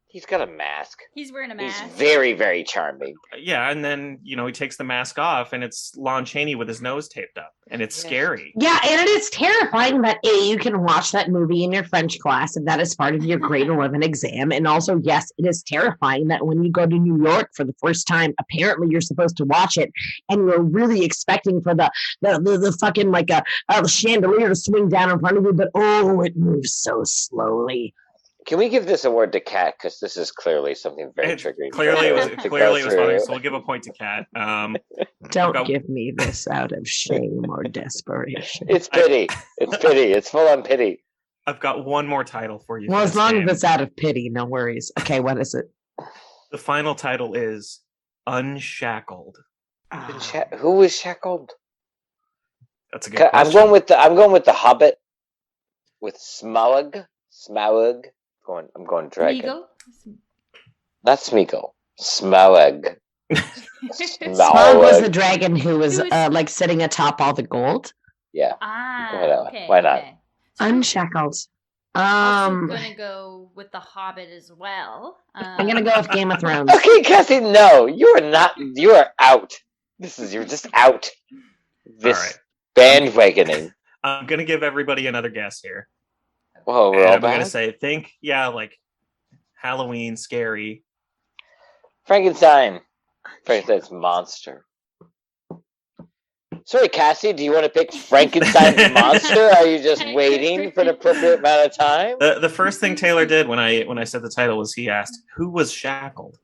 [SPEAKER 2] He's got a mask.
[SPEAKER 3] He's wearing a mask.
[SPEAKER 2] He's very, very charming.
[SPEAKER 1] Yeah, and then, he takes the mask off, and it's Lon Chaney with his nose taped up, and it's scary.
[SPEAKER 4] Yeah, and it is terrifying that you can watch that movie in your French class, and that is part of your grade 11 exam. And also, yes, it is terrifying that when you go to New York for the first time, apparently you're supposed to watch it, and you're really expecting for the fucking like a chandelier to swing down in front of you, but it moves so slowly.
[SPEAKER 2] Can we give this award to Kat? Because this is clearly something very triggering.
[SPEAKER 1] Clearly, it was funny. So we'll give a point to Kat.
[SPEAKER 4] Don't give me this out of shame or desperation.
[SPEAKER 2] It's pity. It's pity. It's full on pity.
[SPEAKER 1] I've got one more title for you.
[SPEAKER 4] Well, as long as it's out of pity, no worries. Okay, what is it?
[SPEAKER 1] The final title is Unshackled.
[SPEAKER 2] Who was shackled?
[SPEAKER 1] That's a good question.
[SPEAKER 2] I'm going with the Hobbit. With Smaug. I'm going dragon.
[SPEAKER 3] Smeagol?
[SPEAKER 2] Not Smeagol. Smaug.
[SPEAKER 4] Smaug was the dragon who was like sitting atop all the gold.
[SPEAKER 2] Yeah.
[SPEAKER 3] Okay.
[SPEAKER 2] Why not?
[SPEAKER 3] Okay.
[SPEAKER 4] Unshackled.
[SPEAKER 3] I'm gonna go with the Hobbit as well.
[SPEAKER 4] I'm gonna go with Game of Thrones.
[SPEAKER 2] Okay, Cassie, no, you are not. You are out. You're just out. This bandwagoning.
[SPEAKER 1] I'm gonna give everybody another guess here.
[SPEAKER 2] Whoa, we're all
[SPEAKER 1] I'm
[SPEAKER 2] back?
[SPEAKER 1] gonna say, like Halloween, scary.
[SPEAKER 2] Frankenstein's monster. Sorry, Cassie, do you want to pick Frankenstein's monster? Are you just waiting for an appropriate amount of time?
[SPEAKER 1] The first thing Taylor did when I said the title was he asked, who was shackled?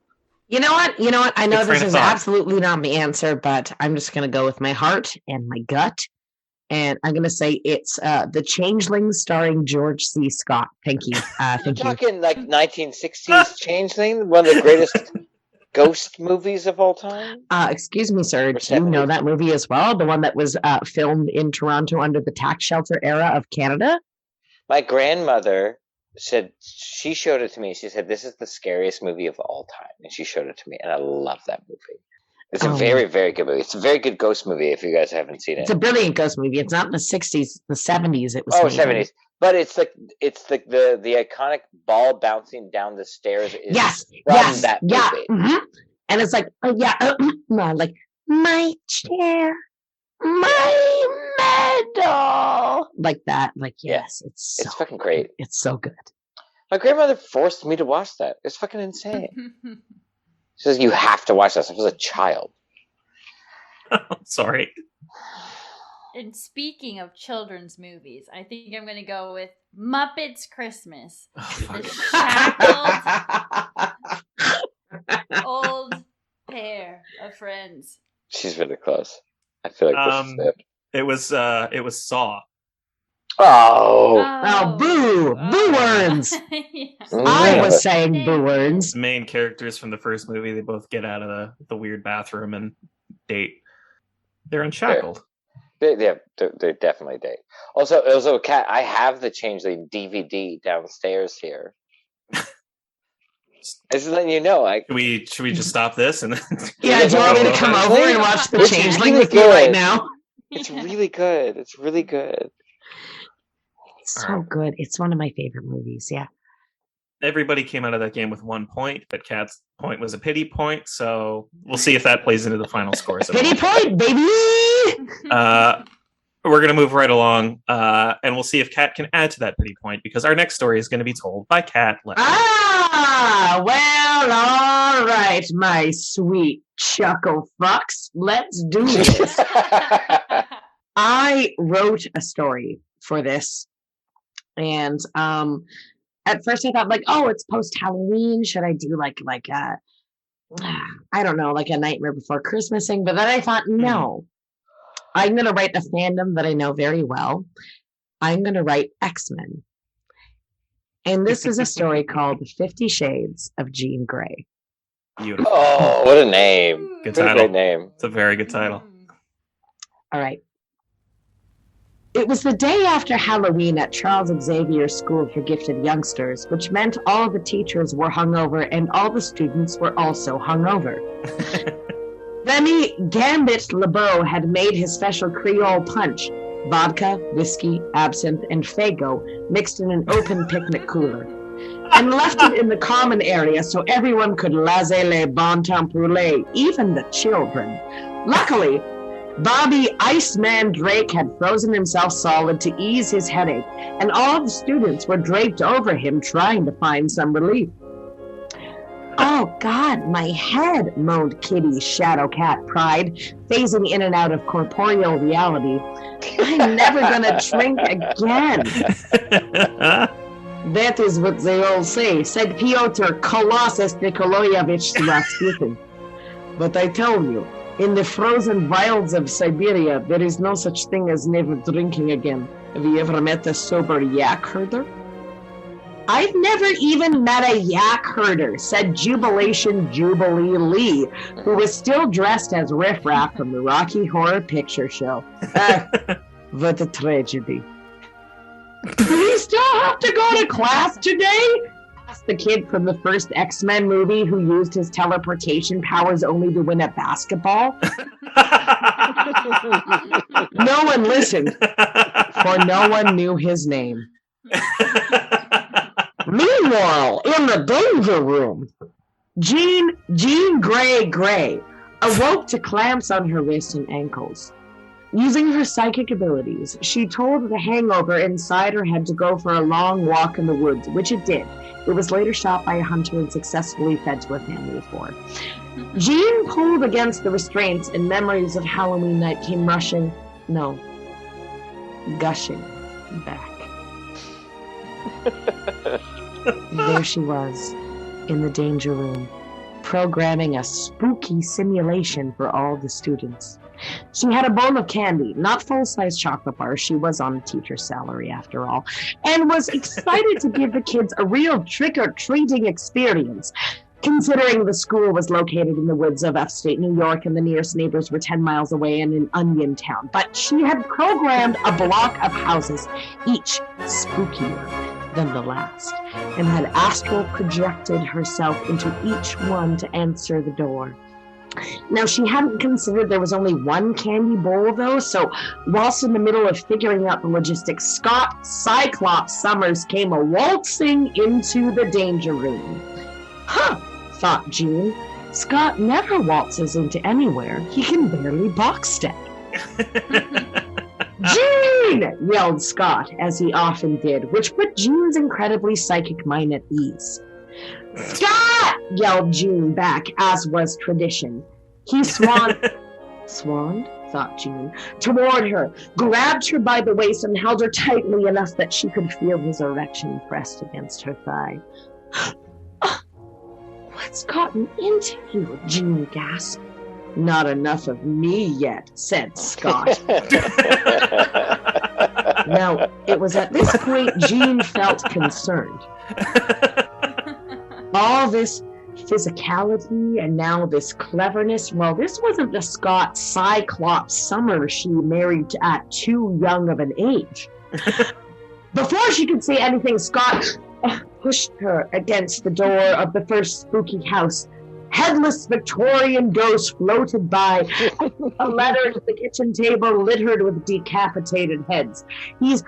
[SPEAKER 4] You know what? I know this is
[SPEAKER 1] thought.
[SPEAKER 4] absolutely not the answer, but I'm just gonna go with my heart and my gut. And I'm going to say it's The Changeling starring George C. Scott. Thank you. Thank you.
[SPEAKER 2] Talking like 1960s Changeling, one of the greatest ghost movies of all time?
[SPEAKER 4] Excuse me, sir. Do you know that movie as well? The one that was filmed in Toronto under the tax shelter era of Canada?
[SPEAKER 2] My grandmother said, she showed it to me. She said, this is the scariest movie of all time. And she showed it to me. And I love that movie. It's a very, very good movie. It's a very good ghost movie if you guys haven't seen it.
[SPEAKER 4] It's a brilliant ghost movie. It's not in the 60s, the 70s it was.
[SPEAKER 2] 70s. But it's like the iconic ball bouncing down the stairs is from that movie.
[SPEAKER 4] Mm-hmm. And it's like, like my chair, my medal. Like that. Like, yes, it's
[SPEAKER 2] fucking great.
[SPEAKER 4] It's so good.
[SPEAKER 2] My grandmother forced me to watch that. It's fucking insane. She says, you have to watch this. I was a child.
[SPEAKER 1] Sorry.
[SPEAKER 3] And speaking of children's movies, I think I'm going to go with Muppets Christmas. The shackled old pair of friends.
[SPEAKER 2] She's really close. I feel like this is it.
[SPEAKER 1] It was Saw.
[SPEAKER 2] Oh,
[SPEAKER 4] boo! Boo worms!
[SPEAKER 3] Yes.
[SPEAKER 4] I was saying boo worms.
[SPEAKER 1] The main characters from the first movie, they both get out of the weird bathroom and date. They're unshackled.
[SPEAKER 2] They definitely date. Also, Kat, I have the Changeling DVD downstairs here. Just letting you know.
[SPEAKER 1] Should we just stop this and then?
[SPEAKER 4] Yeah, do you want me to come over and watch the Changeling with you right now?
[SPEAKER 2] It's really good. It's really good.
[SPEAKER 4] It's so good. It's one of my favorite movies. Yeah.
[SPEAKER 1] Everybody came out of that game with 1 point, but Kat's point was a pity point. So we'll see if that plays into the final scores.
[SPEAKER 4] Pity point, baby.
[SPEAKER 1] We're going to move right along, and we'll see if Kat can add to that pity point because our next story is going to be told by Kat.
[SPEAKER 4] Well, all right, my sweet chuckle fucks. Let's do this. I wrote a story for this. And at first I thought like, oh, it's post Halloween. Should I do like I don't know, like a Nightmare Before Christmas thing? But then I thought, no, I'm going to write a fandom that I know very well. I'm going to write X-Men. And this is a story called 50 Shades of Jean Grey.
[SPEAKER 1] Beautiful.
[SPEAKER 2] Oh, what a name.
[SPEAKER 1] Good
[SPEAKER 2] What a
[SPEAKER 1] title.
[SPEAKER 2] great name.
[SPEAKER 1] It's a very good title.
[SPEAKER 4] All right. It was the day after Halloween at Charles Xavier School for Gifted Youngsters, which meant all the teachers were hungover and all the students were also hungover. Remy Gambit LeBeau had made his special Creole punch, vodka, whiskey, absinthe, and Faygo mixed in an open picnic cooler, and left it in the common area so everyone could laissez les bon temps brûler, even the children. Luckily, Bobby Iceman Drake had frozen himself solid to ease his headache, and all the students were draped over him trying to find some relief. Oh, God, my head, moaned Kitty's shadow cat Pride, phasing in and out of corporeal reality. I'm never gonna drink again. That is what they all say, said Pyotr Kolossus Nikolaevich Rasputin. But I tell you, in the frozen wilds of Siberia, there is no such thing as never drinking again. Have you ever met a sober yak herder? I've never even met a yak herder, said Jubilation Jubilee Lee, who was still dressed as Riff Raff from the Rocky Horror Picture Show. What a tragedy. Do we still have to go to class today? Asked the kid from the first X-Men movie who used his teleportation powers only to win at basketball. No one listened, for no one knew his name. Meanwhile, in the danger room, Jean Grey awoke to clamps on her wrists and ankles. Using her psychic abilities, she told the hangover inside her head to go for a long walk in the woods, which it did. It was later shot by a hunter and successfully fed to a family of 4. Jean pulled against the restraints, and memories of Halloween night came gushing back. There she was, in the danger room, programming a spooky simulation for all the students. She had a bowl of candy, not full-size chocolate bars. She was on a teacher's salary after all, and was excited to give the kids a real trick-or-treating experience. Considering the school was located in the woods of upstate New York and the nearest neighbors were 10 miles away in an onion town. But she had programmed a block of houses, each spookier than the last, and had astral projected herself into each one to answer the door. Now, she hadn't considered there was only one candy bowl, though, so whilst in the middle of figuring out the logistics, Scott Cyclops Summers came waltzing into the danger room. Huh, thought Jean. Scott never waltzes into anywhere. He can barely box step. Jean! Yelled Scott, as he often did, which put Jean's incredibly psychic mind at ease. Scott! Yelled Jean back, as was tradition. He swaned, thought Jean, toward her, grabbed her by the waist and held her tightly enough that she could feel his erection pressed against her thigh. What's gotten into you? Jean gasped. Not enough of me yet, said Scott. Now, it was at this point Jean felt concerned. All this physicality and now this cleverness, well, this wasn't the Scott Cyclops Summers she married at too young of an age. Before she could say anything, Scott pushed her against the door of the first spooky house. Headless Victorian ghosts floated by, a ladder to the kitchen table littered with decapitated heads. He's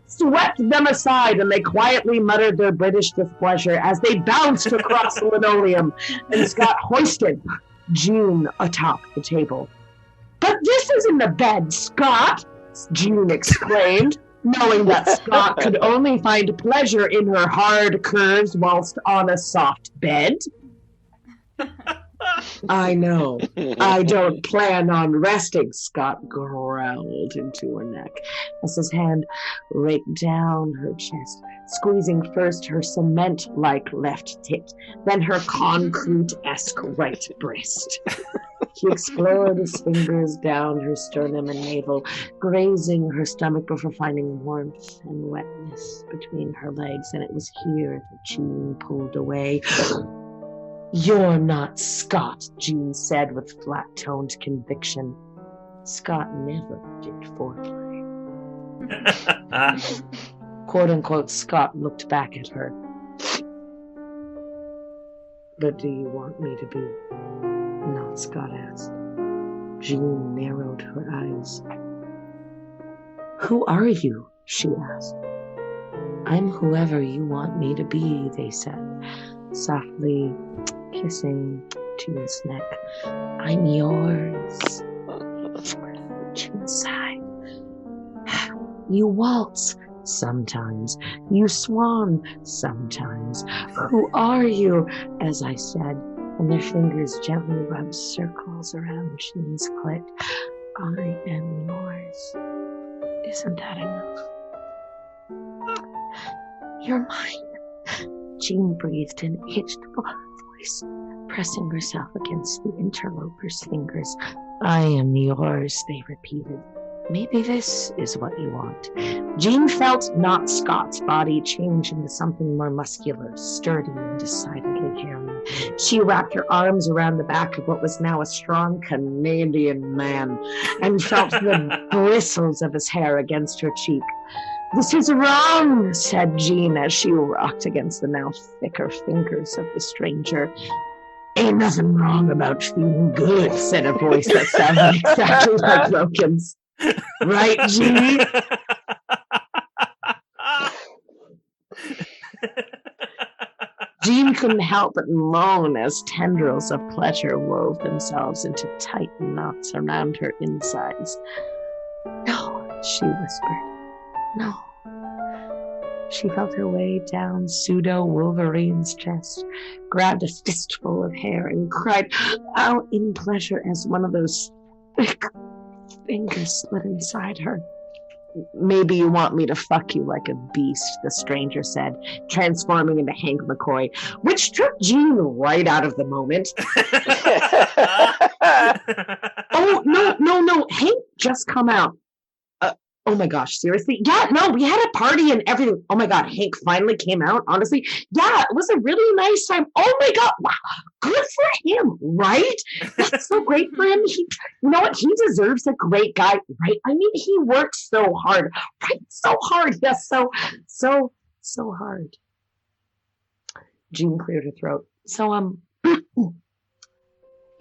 [SPEAKER 4] swept them aside, and they quietly muttered their British displeasure as they bounced across the linoleum, and Scott hoisted June atop the table. But this isn't the bed, Scott, June exclaimed, knowing that Scott could only find pleasure in her hard curves whilst on a soft bed. I know. I don't plan on resting, Scott growled into her neck as his hand raked down her chest, squeezing first her cement-like left tit, then her concrete-esque right breast. He explored his fingers down her sternum and navel, grazing her stomach before finding warmth and wetness between her legs, and it was here that Jean pulled away. "You're not Scott," Jean said with flat-toned conviction. Scott never did foreplay. Quote-unquote Scott looked back at her. "But do you want me to be?" Not Scott asked. Jean narrowed her eyes. "Who are you?" she asked. "I'm whoever you want me to be," they said, softly kissing Jean's neck. "I'm yours." Jean sighed. "You waltz sometimes. You swan sometimes. Who are you?" As I said, and their fingers gently rubbed circles around Jean's clit. "I am yours. Isn't that enough?" "You're mine," Jean breathed in a hitched voice, pressing herself against the interloper's fingers. "I am yours," they repeated. "Maybe this is what you want." Jean felt not Scott's body change into something more muscular, sturdy, and decidedly hairy. She wrapped her arms around the back of what was now a strong Canadian man and felt the bristles of his hair against her cheek. "This is wrong," said Jean as she rocked against the now thicker fingers of the stranger. "Ain't nothing wrong about feeling good," said a voice that sounded exactly like Logan's. "Right, Jean?" Jean couldn't help but moan as tendrils of pleasure wove themselves into tight knots around her insides. "No," she whispered. "No." She felt her way down Pseudo-Wolverine's chest, grabbed a fistful of hair, and cried out in pleasure as one of those thick fingers slid inside her. "Maybe you want me to fuck you like a beast," the stranger said, transforming into Hank McCoy, which took Jean right out of the moment. "Oh, no, Hank just come out." Oh my gosh, seriously? Yeah, no, we had a party and everything. Oh my God, Hank finally came out, honestly. Yeah, it was a really nice time. Oh my God, wow, good for him, right? That's so great for him. You know what? He deserves a great guy, right? I mean, he works so hard, right? So hard, yes, so hard. Jean cleared her throat. So,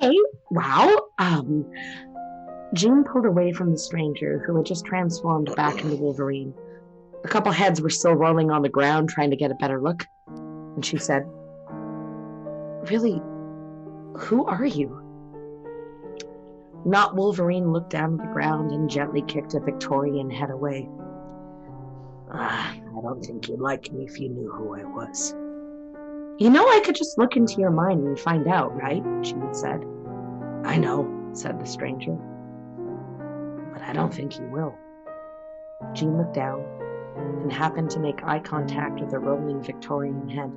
[SPEAKER 4] hey, wow, Jean pulled away from the stranger, who had just transformed back into Wolverine. A couple heads were still rolling on the ground, trying to get a better look. And she said, "Really, who are you?" Not Wolverine looked down at the ground and gently kicked a Victorian head away. "I don't think you'd like me if you knew who I was." "You know, I could just look into your mind and find out, right?" Jean said. "I know," said the stranger. "But I don't think you will." Jean looked down and happened to make eye contact with a rolling Victorian head.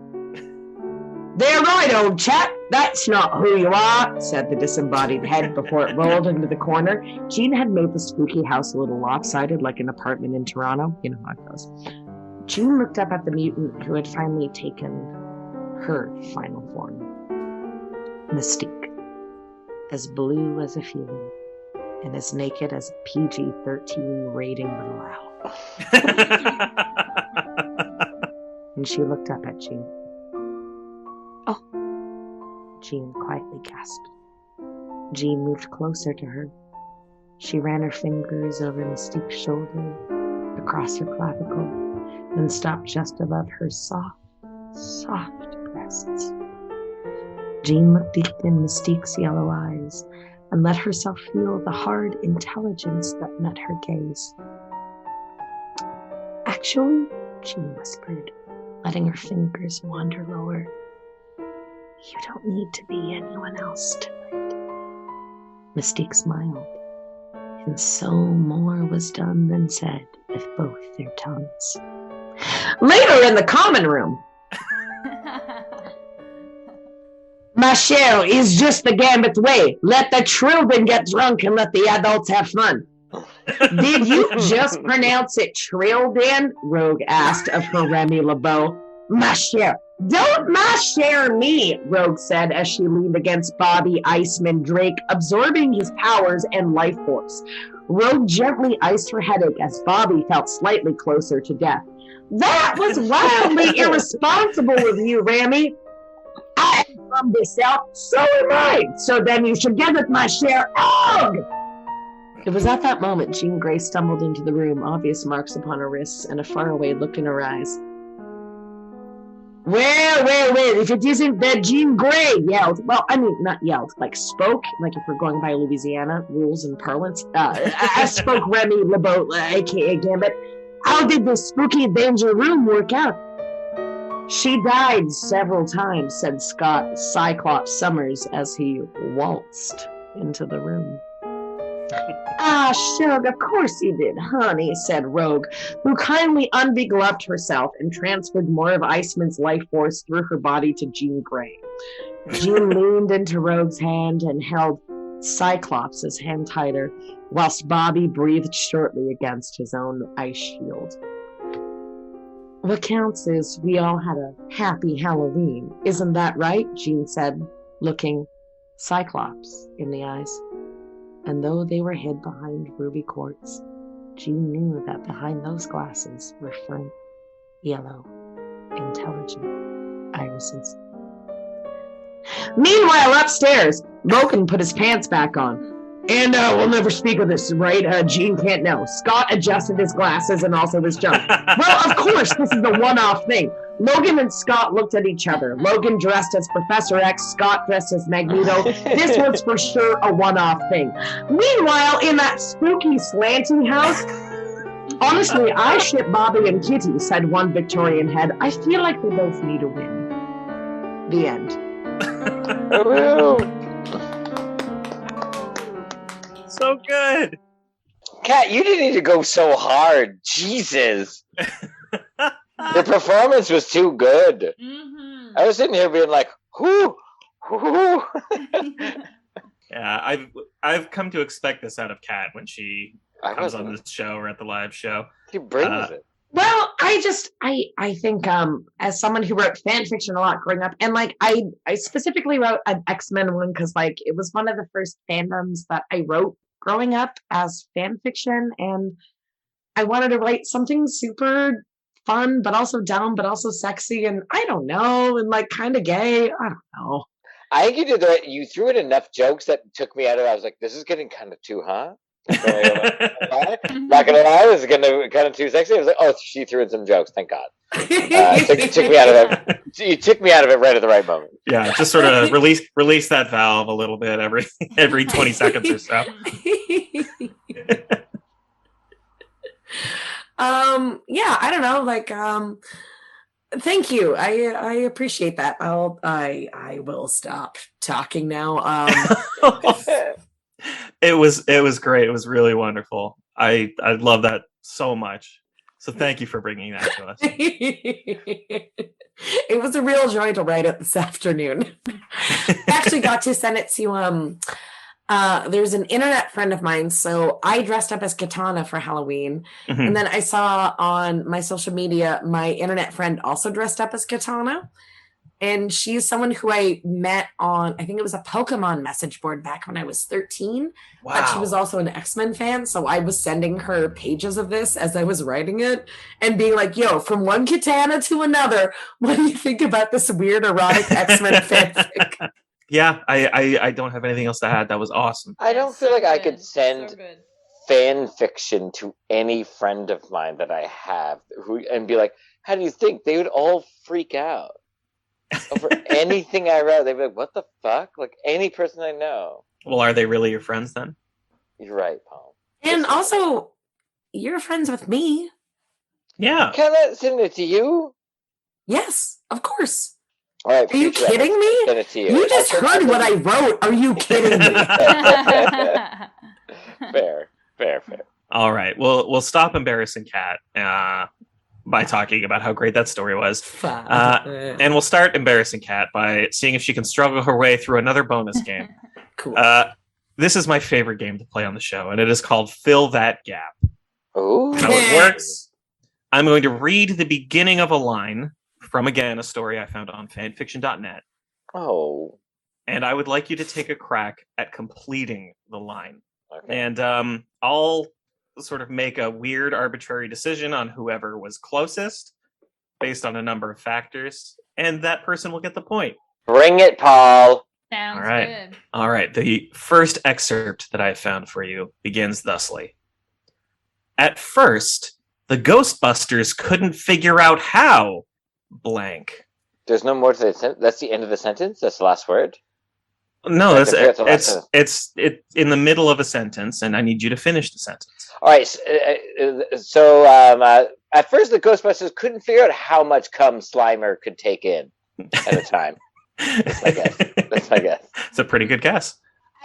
[SPEAKER 4] "They're right, old chap. That's not who you are," said the disembodied head before it rolled into the corner. Jean had made the spooky house a little lopsided, like an apartment in Toronto. You know how it goes. Jean looked up at the mutant who had finally taken her final form. Mystique, as blue as a feeling, and as naked as a PG-13 rating would allow. And she looked up at Jean. "Oh," Jean quietly gasped. Jean moved closer to her. She ran her fingers over Mystique's shoulder, across her clavicle, then stopped just above her soft breasts. Jean looked deep in Mystique's yellow eyes and let herself feel the hard intelligence that met her gaze. "Actually," Jean whispered, letting her fingers wander lower, "you don't need to be anyone else tonight." Mystique smiled, and so more was done than said with both their tongues. Later in the common room, My show is just the gambit way. Let the children get drunk and let the adults have fun. Did you just pronounce it Trilden? Rogue asked of her Remy LeBeau. My share. Don't my share me, Rogue said as she leaned against Bobby Iceman Drake, absorbing his powers and life force. Rogue gently iced her headache as Bobby felt slightly closer to death. That was wildly irresponsible of you, Remy. I am from the South, so am I. So then you should get with my share. Ugh! It was at that moment Jean Grey stumbled into the room, obvious marks upon her wrists and a faraway look in her eyes. Well, if it isn't that Jean Grey, yelled. Well, I mean, not yelled, like spoke, like if we're going by Louisiana rules and parlance. I spoke Remy LeBeau, a.k.a. Gambit. How did the spooky danger room work out? She died several times, said Scott Cyclops Summers as he waltzed into the room. Ah, Shug, of course you did, honey, said Rogue, who kindly unbegloved herself and transferred more of Iceman's life force through her body to Jean Grey. Jean leaned into Rogue's hand and held Cyclops' hand tighter, whilst Bobby breathed shortly against his own ice shield. What counts is we all had a happy Halloween. Isn't that right? Jean said, looking Cyclops in the eyes. And though they were hid behind ruby quartz, Jean knew that behind those glasses were frank, yellow, intelligent irises. Meanwhile, upstairs, Logan put his pants back on. And we'll never speak of this, right? Jean can't know. Scott adjusted his glasses and also his jump. Well, of course, this is the one-off thing. Logan and Scott looked at each other. Logan dressed as Professor X, Scott dressed as Magneto. This was for sure a one-off thing. Meanwhile, in that spooky slanty house, honestly, I ship Bobby and Kitty, said one Victorian head. I feel like they both need a win. The end.
[SPEAKER 1] So good.
[SPEAKER 2] Kat, you didn't need to go so hard. Jesus. Your performance was too good.
[SPEAKER 3] Mm-hmm.
[SPEAKER 2] I was sitting here being like, whoo, whoo.
[SPEAKER 1] Yeah, I've come to expect this out of Kat when she comes on this show or at the live show.
[SPEAKER 2] She brings it.
[SPEAKER 4] Well, I think as someone who wrote fan fiction a lot growing up, and like I specifically wrote an X-Men one because like it was one of the first fandoms that I wrote growing up as fan fiction, and I wanted to write something super fun but also dumb but also sexy and I don't know and like kind of gay. I don't know.
[SPEAKER 2] I think you did that. You threw in enough jokes that took me out of it. I was like, this is getting kind of too, huh? Not gonna lie, this is getting kind of too sexy. I was like, oh, she threw in some jokes. Thank God. Took me out of it. You took me out of it right at the right moment.
[SPEAKER 1] Yeah, just sort of release that valve a little bit every 20 seconds or so.
[SPEAKER 4] Yeah, I don't know. Like, thank you. I appreciate that. I will stop talking now.
[SPEAKER 1] It was great. It was really wonderful. I love that so much. So thank you for bringing that to us.
[SPEAKER 4] It was a real joy to write it this afternoon. I actually got to send it to there's an internet friend of mine. So I dressed up as Katana for Halloween. Mm-hmm. And then I saw on my social media, my internet friend also dressed up as Katana. And she's someone who I met on, I think it was a Pokemon message board back when I was 13.
[SPEAKER 1] Wow.
[SPEAKER 4] But she was also an X-Men fan. So I was sending her pages of this as I was writing it and being like, yo, from one Katana to another, what do you think about this weird erotic X-Men fanfic?
[SPEAKER 1] Yeah, I don't have anything else to add. That was awesome.
[SPEAKER 2] I don't feel like I could send fan fiction to any friend of mine that I have and be like, how do you think? They would all freak out. Over anything I wrote, they'd be like, what the fuck? Like any person I know.
[SPEAKER 1] Well, are they really your friends then?
[SPEAKER 2] You're right, Paul.
[SPEAKER 4] And also, you're friends with me.
[SPEAKER 1] Yeah.
[SPEAKER 2] Can I send it to you?
[SPEAKER 4] Yes, of course.
[SPEAKER 2] All right,
[SPEAKER 4] are you kidding me?
[SPEAKER 2] Send it to you.
[SPEAKER 4] You just heard what I wrote. Are you kidding me?
[SPEAKER 2] Fair.
[SPEAKER 1] All right. We'll stop embarrassing Kat. by talking about how great that story was.
[SPEAKER 4] Fine.
[SPEAKER 1] And we'll start embarrassing Kat by seeing if she can struggle her way through another bonus game.
[SPEAKER 4] Cool.
[SPEAKER 1] This is my favorite game to play on the show, and it is called Fill That Gap.
[SPEAKER 2] Ooh.
[SPEAKER 1] How it works, I'm going to read the beginning of a line from, again, a story I found on fanfiction.net.
[SPEAKER 2] Oh.
[SPEAKER 1] And I would like you to take a crack at completing the line.
[SPEAKER 2] Okay.
[SPEAKER 1] And I'll sort of make a weird arbitrary decision on whoever was closest based on a number of factors, and that person will get the point.
[SPEAKER 2] Bring it, Paul.
[SPEAKER 3] Sounds
[SPEAKER 1] All right.
[SPEAKER 3] good.
[SPEAKER 1] All right. The first excerpt that I found for you begins thusly. At first, the Ghostbusters couldn't figure out how blank.
[SPEAKER 2] There's no more to the sentence. That's the end of the sentence? That's the last word?
[SPEAKER 1] No,
[SPEAKER 2] I forget the last
[SPEAKER 1] it's in the middle of a sentence, and I need you to finish the sentence.
[SPEAKER 2] All right. So at first, the Ghostbusters couldn't figure out how much cum Slimer could take in at a time. That's my guess.
[SPEAKER 1] It's a pretty good guess.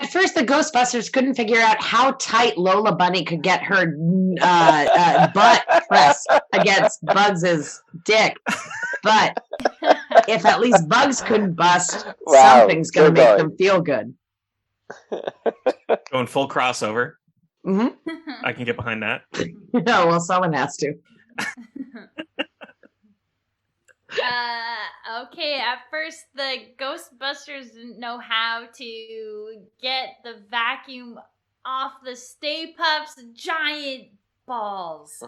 [SPEAKER 4] At first, the Ghostbusters couldn't figure out how tight Lola Bunny could get her butt pressed against Bugs' dick. But if at least Bugs couldn't bust,
[SPEAKER 2] Wow,
[SPEAKER 4] something's going to
[SPEAKER 2] still
[SPEAKER 4] make
[SPEAKER 2] going.
[SPEAKER 4] them feel good.
[SPEAKER 1] Going full crossover.
[SPEAKER 4] Mm-hmm.
[SPEAKER 1] I can get behind that.
[SPEAKER 4] No, well, someone has to.
[SPEAKER 3] Okay, at first the Ghostbusters didn't know how to get the vacuum off the Stay Puft's giant balls.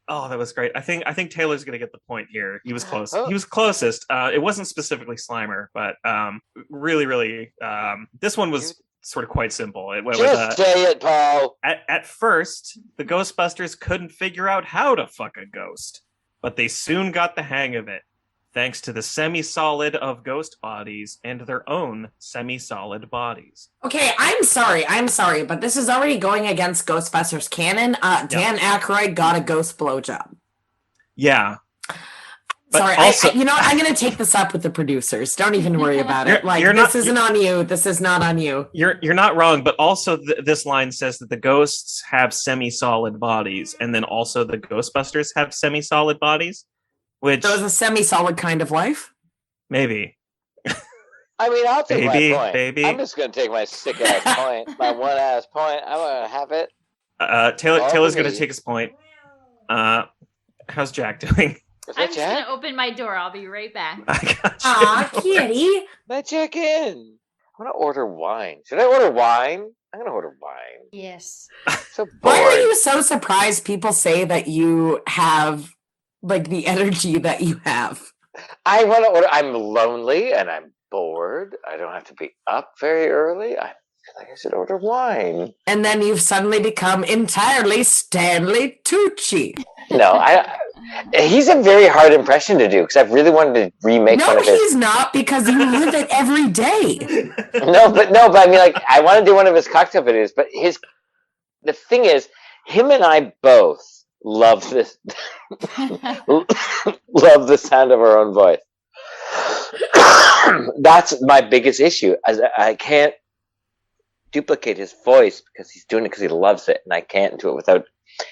[SPEAKER 1] Oh, that was great. I think Taylor's gonna get the point here. He was close.
[SPEAKER 2] Oh.
[SPEAKER 1] He was closest. It wasn't specifically Slimer, but really, this one was sort of quite simple. It went
[SPEAKER 2] Just
[SPEAKER 1] with
[SPEAKER 2] say it, Paul.
[SPEAKER 1] at first, the Ghostbusters couldn't figure out how to fuck a ghost, but they soon got the hang of it, thanks to the semi-solid of ghost bodies and their own semi-solid bodies.
[SPEAKER 4] Okay, I'm sorry, but this is already going against Ghostbusters canon. Dan Aykroyd got a ghost blowjob.
[SPEAKER 1] Yeah. But
[SPEAKER 4] Sorry,
[SPEAKER 1] also,
[SPEAKER 4] you know what? I'm going to take this up with the producers. Don't even worry about it. Like, this isn't on you. This is not on you.
[SPEAKER 1] You're not wrong, but also this line says that the ghosts have semi-solid bodies, and then also the Ghostbusters have semi-solid bodies, which
[SPEAKER 4] So it's a semi-solid kind of life?
[SPEAKER 1] maybe.
[SPEAKER 2] I mean, I'll take
[SPEAKER 1] Baby,
[SPEAKER 2] my point.
[SPEAKER 1] baby.
[SPEAKER 2] I'm just going to take my sick ass point, my one ass point. I'm going to have it.
[SPEAKER 1] Taylor's
[SPEAKER 2] me.
[SPEAKER 1] going to take his point. How's Jack doing?
[SPEAKER 2] Is
[SPEAKER 3] I'm
[SPEAKER 2] that
[SPEAKER 3] just gonna
[SPEAKER 2] Jack?
[SPEAKER 3] open my door. I'll be right back.
[SPEAKER 1] I got you.
[SPEAKER 4] Aw, kitty.
[SPEAKER 2] Let Jack in. I want to order wine. Should I order wine? I'm going to order wine.
[SPEAKER 3] Yes.
[SPEAKER 2] So
[SPEAKER 4] Why are
[SPEAKER 2] bored.
[SPEAKER 4] you so surprised people say that you have, like, the energy that you have?
[SPEAKER 2] I want to order. I'm lonely and I'm bored. I don't have to be up very early. I feel like I should order wine.
[SPEAKER 4] And then you've suddenly become entirely Stanley-Tucci.
[SPEAKER 2] No, he's a very hard impression to do because I've really wanted to remake one
[SPEAKER 4] No,
[SPEAKER 2] of his.
[SPEAKER 4] he's not, because you live it every day.
[SPEAKER 2] No, but I mean, like, I want to do one of his cocktail videos. But the thing is, him and I both love this, love the sound of our own voice. That's my biggest issue. As I can't duplicate his voice because he's doing it because he loves it, and I can't do it without.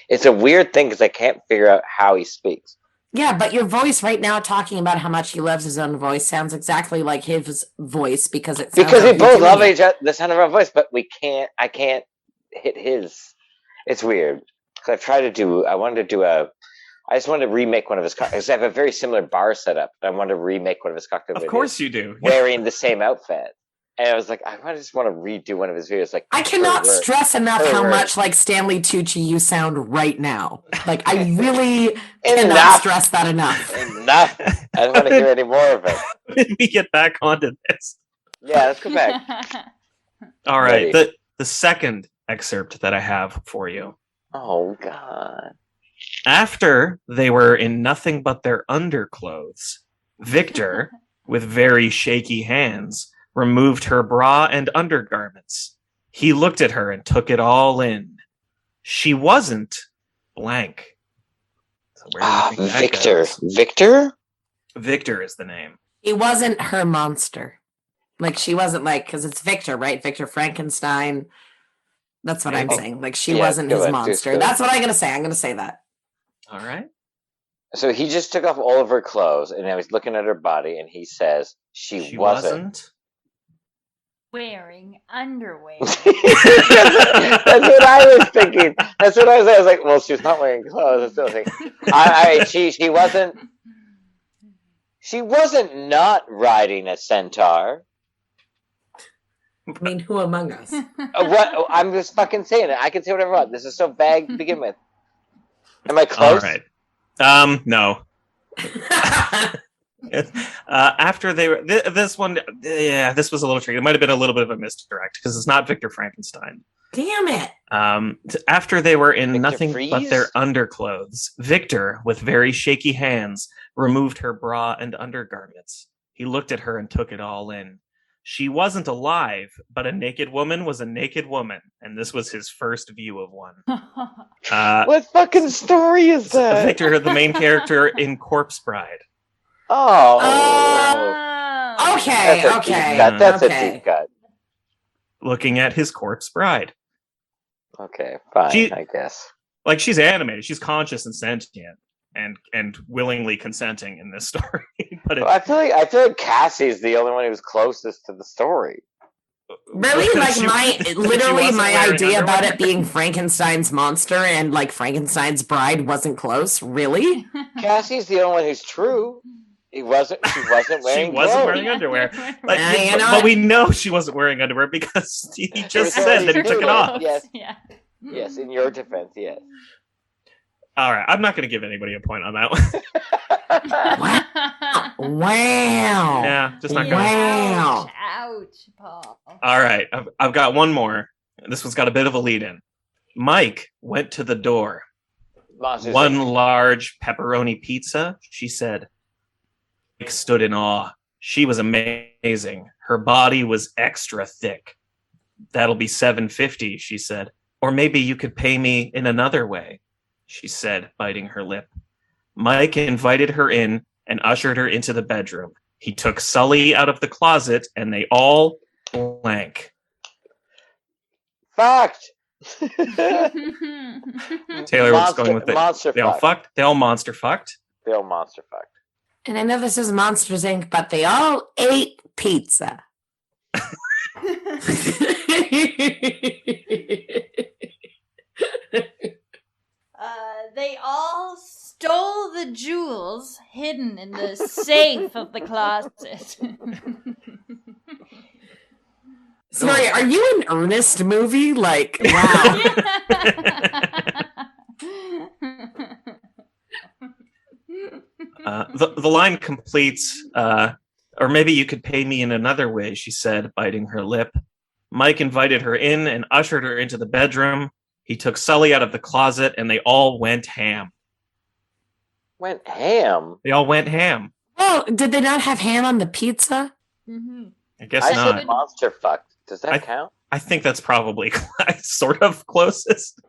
[SPEAKER 2] It's a weird thing because I can't figure out how he speaks.
[SPEAKER 4] Yeah, but your voice right now talking about how much he loves his own voice sounds exactly like his voice because it sounds
[SPEAKER 2] Because
[SPEAKER 4] like
[SPEAKER 2] we both
[SPEAKER 4] you're
[SPEAKER 2] love
[SPEAKER 4] doing
[SPEAKER 2] each other, the sound of our voice, but we can't. I can't hit his. It's weird. Because I wanted to do I just wanted to remake one of his because I have a very similar bar setup. I wanted to remake one of his cocktail videos.
[SPEAKER 1] Of course you do.
[SPEAKER 2] Wearing the same outfit. And I was like, just want to redo one of his videos. Like,
[SPEAKER 4] I cannot
[SPEAKER 2] per word.
[SPEAKER 4] stress enough
[SPEAKER 2] Per
[SPEAKER 4] how
[SPEAKER 2] word.
[SPEAKER 4] much like Stanley-Tucci you sound right now. Like, I really cannot
[SPEAKER 2] Enough.
[SPEAKER 4] stress that enough.
[SPEAKER 2] Enough. I don't want to hear any more of it.
[SPEAKER 1] When we get back onto this.
[SPEAKER 2] Yeah, let's go back.
[SPEAKER 1] All right.
[SPEAKER 2] Ready.
[SPEAKER 1] The second excerpt that I have for you.
[SPEAKER 2] Oh, God.
[SPEAKER 1] After they were in nothing but their underclothes, Victor, with very shaky hands, removed her bra and undergarments. He looked at her and took it all in. She wasn't blank. So where do you think that
[SPEAKER 2] Victor.
[SPEAKER 1] goes?
[SPEAKER 2] Victor?
[SPEAKER 1] Victor is the name.
[SPEAKER 4] He wasn't her monster. Like, she wasn't like, because it's Victor, right? Victor Frankenstein. That's what I'm
[SPEAKER 1] Maybe.
[SPEAKER 4] saying. Like, she
[SPEAKER 2] Yeah,
[SPEAKER 4] wasn't
[SPEAKER 2] go
[SPEAKER 4] his
[SPEAKER 2] ahead,
[SPEAKER 4] monster.
[SPEAKER 2] go
[SPEAKER 4] That's what I'm going to say. I'm going to say that.
[SPEAKER 1] All right.
[SPEAKER 2] So he just took off all of her clothes, and I was looking at her body, and he says she wasn't.
[SPEAKER 3] Wearing underwear.
[SPEAKER 2] That's what I was thinking. That's what I was like, well, she's not wearing clothes. I still think she wasn't. She wasn't not riding a centaur.
[SPEAKER 4] I mean, who among us?
[SPEAKER 2] What? I'm just fucking saying it. I can say whatever I want. This is so vague to begin with. Am I
[SPEAKER 1] All
[SPEAKER 2] close?
[SPEAKER 1] right. No. After they were this one, this was a little tricky. It might have been a little bit of a misdirect because it's not Victor Frankenstein.
[SPEAKER 4] Damn it.
[SPEAKER 1] After they were in
[SPEAKER 2] Victor
[SPEAKER 1] nothing
[SPEAKER 2] Freeze?
[SPEAKER 1] but their underclothes, Victor, with very shaky hands, removed her bra and undergarments. He looked at her and took it all in. She wasn't alive, but a naked woman was a naked woman, and this was his first view of one.
[SPEAKER 2] What fucking story is that?
[SPEAKER 1] Victor, the main character in Corpse Bride.
[SPEAKER 2] Oh.
[SPEAKER 4] Okay,
[SPEAKER 2] That's a
[SPEAKER 4] okay.
[SPEAKER 2] deep cut. That's
[SPEAKER 4] okay.
[SPEAKER 2] a deep cut.
[SPEAKER 1] Looking at his corpse bride.
[SPEAKER 2] Okay, fine, I guess.
[SPEAKER 1] Like, she's animated, she's conscious and sentient and willingly consenting in this story. But
[SPEAKER 2] I feel like Cassie's the only one who's closest to the story.
[SPEAKER 4] Really? Like, my
[SPEAKER 1] wearing
[SPEAKER 4] idea about
[SPEAKER 1] underwear?
[SPEAKER 4] it being Frankenstein's monster and like Frankenstein's bride wasn't close? Really?
[SPEAKER 2] Cassie's the only one who's true. She wasn't wearing clothes.
[SPEAKER 1] Underwear. Like,
[SPEAKER 4] You know
[SPEAKER 1] but
[SPEAKER 4] what?
[SPEAKER 1] we know she wasn't wearing underwear because he just said that he took it off.
[SPEAKER 2] Yes.
[SPEAKER 3] Yeah.
[SPEAKER 2] Yes, in your defense, yes.
[SPEAKER 1] All right, I'm not going to give anybody a point on that one.
[SPEAKER 4] Wow.
[SPEAKER 1] Yeah, just not going.
[SPEAKER 4] Wow.
[SPEAKER 3] Ouch, Paul.
[SPEAKER 1] All right, I've got one more. This one's got a bit of a lead in. Mike went to the door.
[SPEAKER 2] Monsters
[SPEAKER 1] One
[SPEAKER 2] Inc.
[SPEAKER 1] large pepperoni pizza, she said. Mike stood in awe. She was amazing. Her body was extra thick. That'll be $7.50, she said. Or maybe you could pay me in another way, she said, biting her lip. Mike invited her in and ushered her into the bedroom. He took Sully out of the closet, and they all blank.
[SPEAKER 2] Fact.
[SPEAKER 1] Taylor was going with it.
[SPEAKER 2] Monster
[SPEAKER 1] They all fucked. They all monster fucked.
[SPEAKER 2] They all monster fucked.
[SPEAKER 4] And I know this is Monsters Inc., but they all ate pizza.
[SPEAKER 3] They all stole the jewels hidden in the safe of the closet.
[SPEAKER 4] Sorry, are you an Ernest movie? Like, wow.
[SPEAKER 1] The line completes, or maybe you could pay me in another way, she said, biting her lip. Mike invited her in and ushered her into the bedroom. He took Sully out of the closet, and they all went ham.
[SPEAKER 2] Went ham?
[SPEAKER 1] They all went ham.
[SPEAKER 4] Oh, did they not have ham on the pizza?
[SPEAKER 3] Mm-hmm.
[SPEAKER 1] I guess
[SPEAKER 2] I
[SPEAKER 1] not.
[SPEAKER 2] said monster fucked. Does that count?
[SPEAKER 1] I think that's probably sort of closest.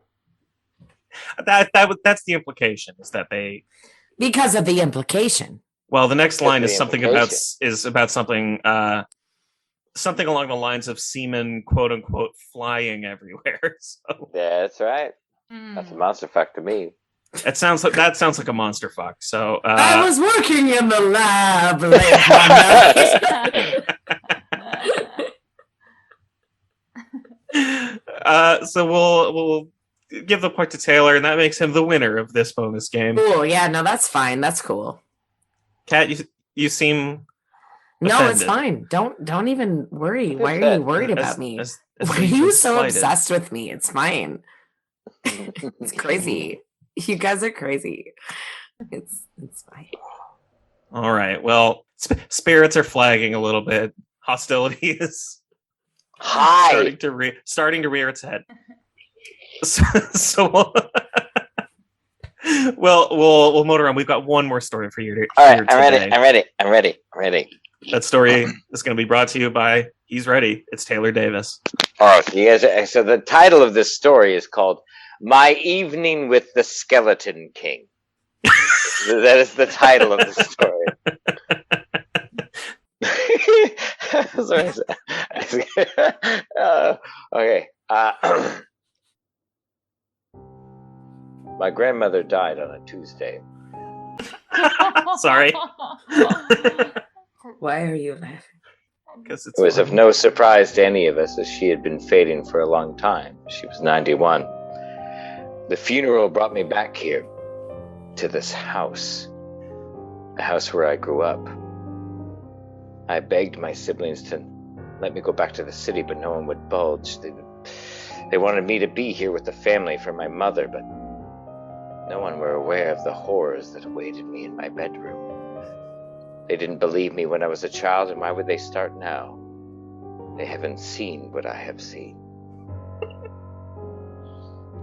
[SPEAKER 1] That's the implication, is that they...
[SPEAKER 4] Because of the implication.
[SPEAKER 1] Well, the next line
[SPEAKER 2] Because
[SPEAKER 1] is
[SPEAKER 2] of the
[SPEAKER 1] something something along the lines of semen, quote unquote, flying everywhere. So
[SPEAKER 2] Yeah, that's right. That's a monster fuck to me.
[SPEAKER 1] that sounds like a monster fuck. So
[SPEAKER 4] I was working in the lab late one night.
[SPEAKER 1] So we'll give the point to Taylor, and that makes him the winner of this bonus game.
[SPEAKER 4] Cool. Yeah, no, that's fine. That's cool.
[SPEAKER 1] Kat, you seem
[SPEAKER 4] No,
[SPEAKER 1] offended.
[SPEAKER 4] it's fine. Don't even worry. Why are you worried about me?
[SPEAKER 1] as
[SPEAKER 4] Why are you so
[SPEAKER 1] slighted.
[SPEAKER 4] obsessed with me? It's fine. It's crazy. You guys are crazy. It's fine.
[SPEAKER 1] All right. Well, spirits are flagging a little bit. Hostility is
[SPEAKER 2] Hi.
[SPEAKER 1] starting to rear its head. So we'll motor on. We've got one more story for you.
[SPEAKER 2] All right, I'm ready.
[SPEAKER 1] That story is going to be brought to you by He's Ready. It's Taylor Davis.
[SPEAKER 2] Oh, so the title of this story is called "My Evening with the Skeleton King." That is the title of the story. Sorry. Okay. My grandmother died on a Tuesday.
[SPEAKER 1] Sorry.
[SPEAKER 4] Why are you laughing?
[SPEAKER 1] Because
[SPEAKER 2] It was of no surprise to any of us, as she had been fading for a long time. She was 91. The funeral brought me back here, to this house. The house where I grew up. I begged my siblings to let me go back to the city, but no one would budge. They wanted me to be here with the family for my mother, but no one were aware of the horrors that awaited me in my bedroom. They didn't believe me when I was a child, and why would they start now? They haven't seen what I have seen.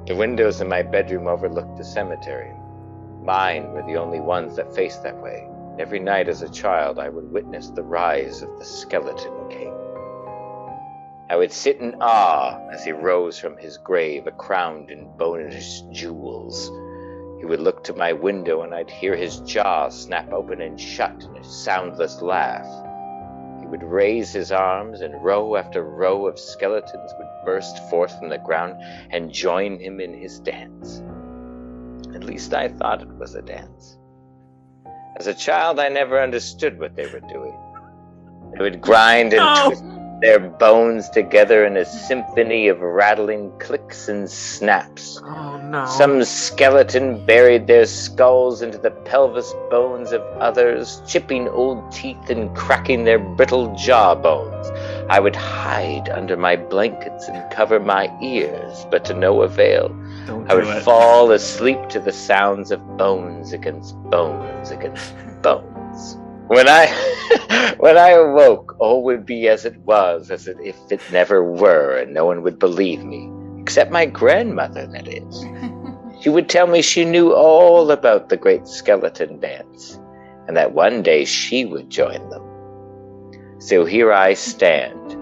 [SPEAKER 2] The windows in my bedroom overlooked the cemetery. Mine were the only ones that faced that way. Every night as a child, I would witness the rise of the Skeleton King. I would sit in awe as he rose from his grave, crowned in bonish jewels. He would look to my window, and I'd hear his jaws snap open and shut in a soundless laugh. He would raise his arms, and row after row of skeletons would burst forth from the ground and join him in his dance. At least I thought it was a dance. As a child, I never understood what they were doing. They would grind and twist their bones together in a symphony of rattling clicks and snaps.
[SPEAKER 4] Oh no.
[SPEAKER 2] Some skeleton buried their skulls into the pelvis bones of others, chipping old teeth and cracking their brittle jaw bones. I would hide under my blankets and cover my ears, but to no avail. I would fall asleep to the sounds of bones against bones against bones. When I awoke, all would be as it was, as if it never were, and no one would believe me, except my grandmother, that is. She would tell me she knew all about the great skeleton dance, and that one day she would join them. So here I stand,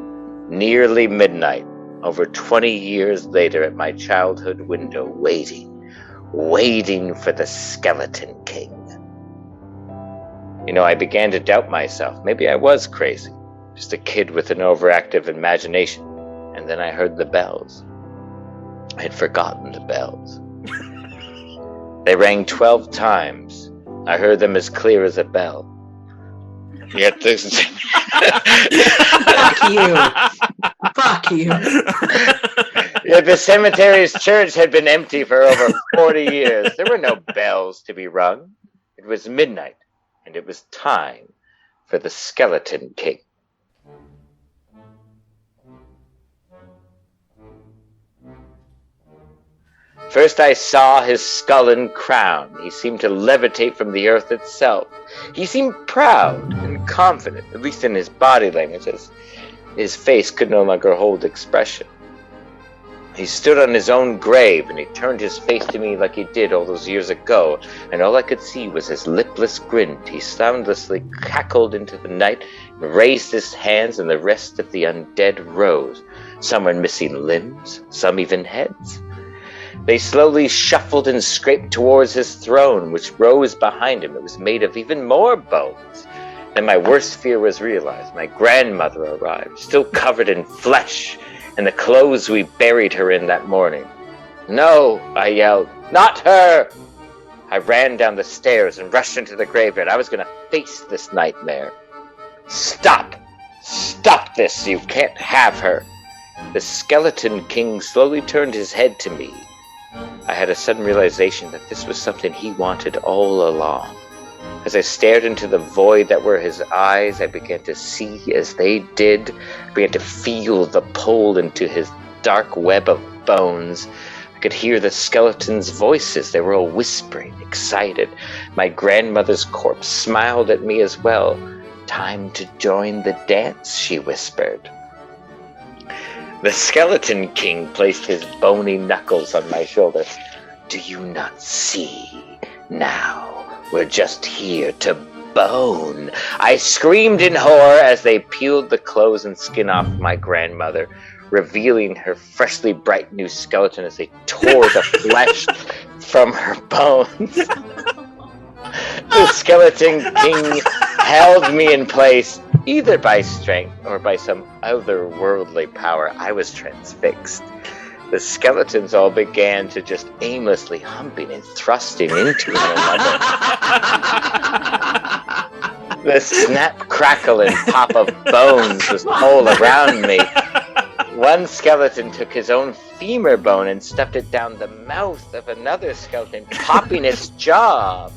[SPEAKER 2] nearly midnight, over 20 years later at my childhood window, waiting for the Skeleton King. You know, I began to doubt myself. Maybe I was crazy, just a kid with an overactive imagination. And then I heard the bells. I had forgotten the bells. They rang 12 times. I heard them as clear as a bell. Yet this...
[SPEAKER 4] Fuck you. Fuck you.
[SPEAKER 2] Yet the cemetery's church had been empty for over 40 years. There were no bells to be rung. It was midnight, and it was time for the Skeleton King. First I saw his skull and crown. He seemed to levitate from the earth itself. He seemed proud and confident, at least in his body language, as his face could no longer hold expression. He stood on his own grave, and he turned his face to me like he did all those years ago, and all I could see was his lipless grin. He soundlessly cackled into the night, and raised his hands, and the rest of the undead rose. Some were missing limbs, some even heads. They slowly shuffled and scraped towards his throne, which rose behind him. It was made of even more bones. Then my worst fear was realized. My grandmother arrived, still covered in flesh, and the clothes we buried her in that morning. "No," I yelled, "not her!" I ran down the stairs and rushed into the graveyard. I was going to face this nightmare. "Stop! Stop this! You can't have her!" The Skeleton King slowly turned his head to me. I had a sudden realization that this was something he wanted all along. As I stared into the void that were his eyes, I began to see as they did. I began to feel the pull into his dark web of bones. I could hear the skeletons' voices. They were all whispering, excited. My grandmother's corpse smiled at me as well. "Time to join the dance," she whispered. The Skeleton King placed his bony knuckles on my shoulder. "Do you not see? Now we're just here to bone." I screamed in horror as they peeled the clothes and skin off my grandmother, revealing her freshly bright new skeleton as they tore the flesh from her bones. The Skeleton King held me in place, either by strength or by some otherworldly power. I was transfixed. The skeletons all began to just aimlessly humping and thrusting into one another. The snap, crackle, and pop of bones was all around me. One skeleton took his own femur bone and stuffed it down the mouth of another skeleton, popping its jaw.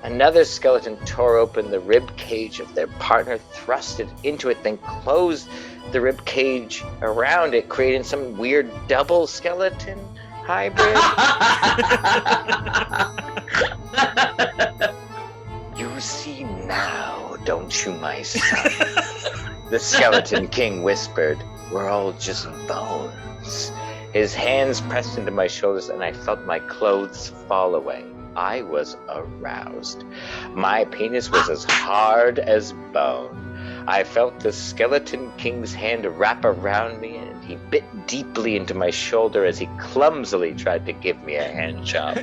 [SPEAKER 2] Another skeleton tore open the rib cage of their partner, thrust it into it, then closed the rib cage around it, creating some weird double skeleton hybrid. You see now, don't you, my son? The Skeleton King whispered. We're all just bones. His hands pressed into my shoulders, and I felt my clothes fall away. I was aroused. My penis was as hard as bone. I felt the Skeleton King's hand wrap around me, and he bit deeply into my shoulder as he clumsily tried to give me a hand job.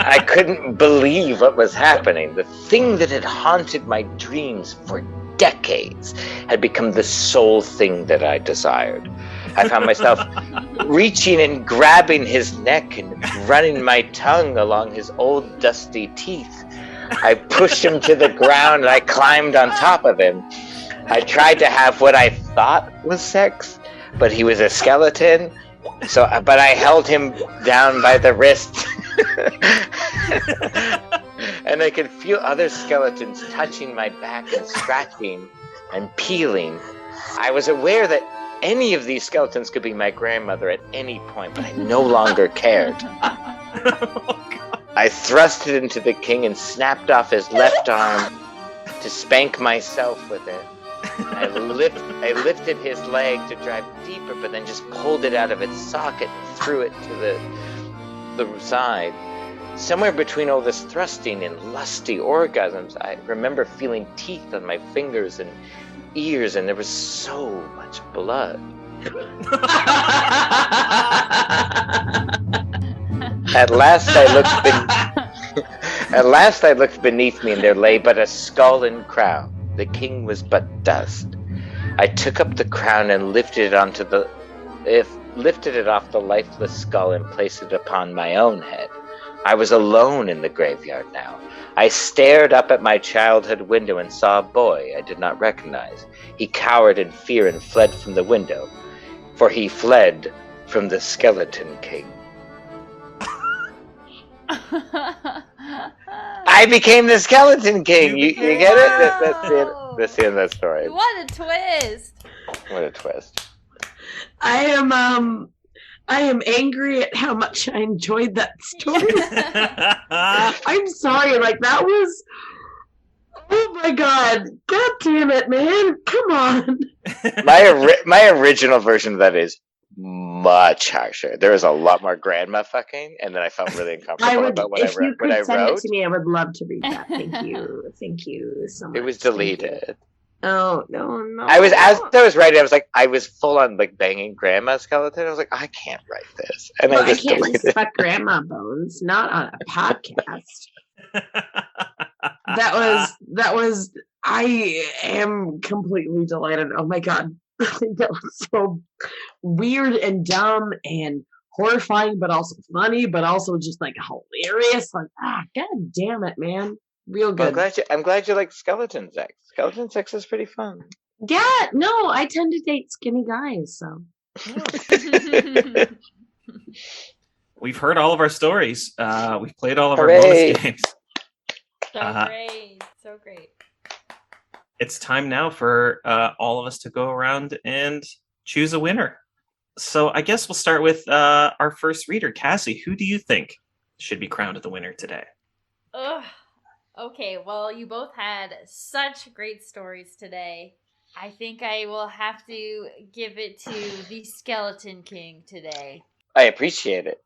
[SPEAKER 2] I couldn't believe what was happening. The thing that had haunted my dreams for decades had become the sole thing that I desired. I found myself reaching and grabbing his neck and running my tongue along his old dusty teeth. I pushed him to the ground and I climbed on top of him. I tried to have what I thought was sex, but he was a skeleton, but I held him down by the wrist. And I could feel other skeletons touching my back and scratching and peeling. I was aware that any of these skeletons could be my grandmother at any point, but I no longer cared. I thrust it into the king and snapped off his left arm to spank myself with it. I lifted his leg to drive deeper, but then just pulled it out of its socket and threw it to the side. Somewhere between all this thrusting and lusty orgasms, I remember feeling teeth on my fingers and ears, and there was so much blood. At last I looked beneath me, and there lay but a skull and crown. The king was but dust. I took up the crown and lifted it off the lifeless skull and placed it upon my own head. I was alone in the graveyard now. I stared up at my childhood window and saw a boy I did not recognize. He cowered in fear and fled from the window, for he fled from the Skeleton King. I became the Skeleton King. You get it? That's the end of that story.
[SPEAKER 3] What a twist!
[SPEAKER 2] What a twist.
[SPEAKER 4] I am angry at how much I enjoyed that story. I'm sorry, that was, oh my god damn it, man, come on.
[SPEAKER 2] My original version of that is much harsher. There was a lot more grandma fucking, and then I felt really uncomfortable about what I wrote.
[SPEAKER 4] If you could send it to me, I would love to read that. Thank you so much.
[SPEAKER 2] It was deleted.
[SPEAKER 4] Oh no!
[SPEAKER 2] As I was writing, I was full on banging grandma skeleton. I was like, I can't write this, and I
[SPEAKER 4] can't just fuck grandma bones, not on a podcast. That was. I am completely delighted. Oh my god, that was so weird and dumb and horrifying, but also funny, but also just hilarious. God damn it, man. Real good.
[SPEAKER 2] I'm glad you like skeleton sex. Skeleton sex is pretty fun.
[SPEAKER 4] Yeah, no, I tend to date skinny guys, so.
[SPEAKER 1] We've heard all of our stories. We've played all of our bonus games.
[SPEAKER 3] So great.
[SPEAKER 1] It's time now for all of us to go around and choose a winner. So I guess we'll start with our first reader, Cassie. Who do you think should be crowned the winner today?
[SPEAKER 3] Ugh. Okay, well, you both had such great stories today. I think I will have to give it to the Skeleton King today.
[SPEAKER 2] I appreciate it.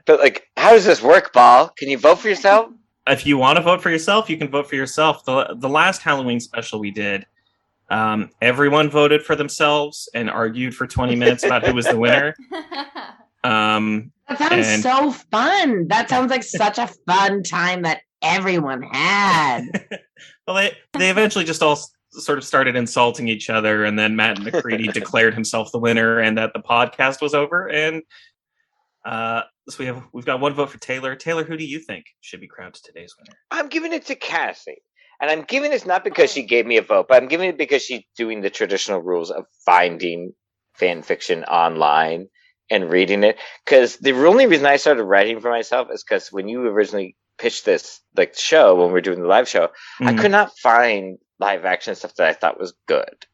[SPEAKER 2] But, how does this work, Ball? Can you vote for yourself?
[SPEAKER 1] If you want to vote for yourself, you can vote for yourself. The last Halloween special we did, everyone voted for themselves and argued for 20 minutes about who was the winner.
[SPEAKER 4] That sounds so fun. That sounds like such a fun time that everyone had.
[SPEAKER 1] Well, they eventually just all sort of started insulting each other, and then Matt McCready declared himself the winner, and that the podcast was over. And so we've got one vote for Taylor. Taylor, who do you think should be crowned today's winner?
[SPEAKER 2] I'm giving it to Cassie. And I'm giving this not because she gave me a vote, but I'm giving it because she's doing the traditional rules of finding fan fiction online and reading it. Because the only reason I started writing for myself is because when you originally pitched this show, when we were doing the live show, I could not find live action stuff that I thought was good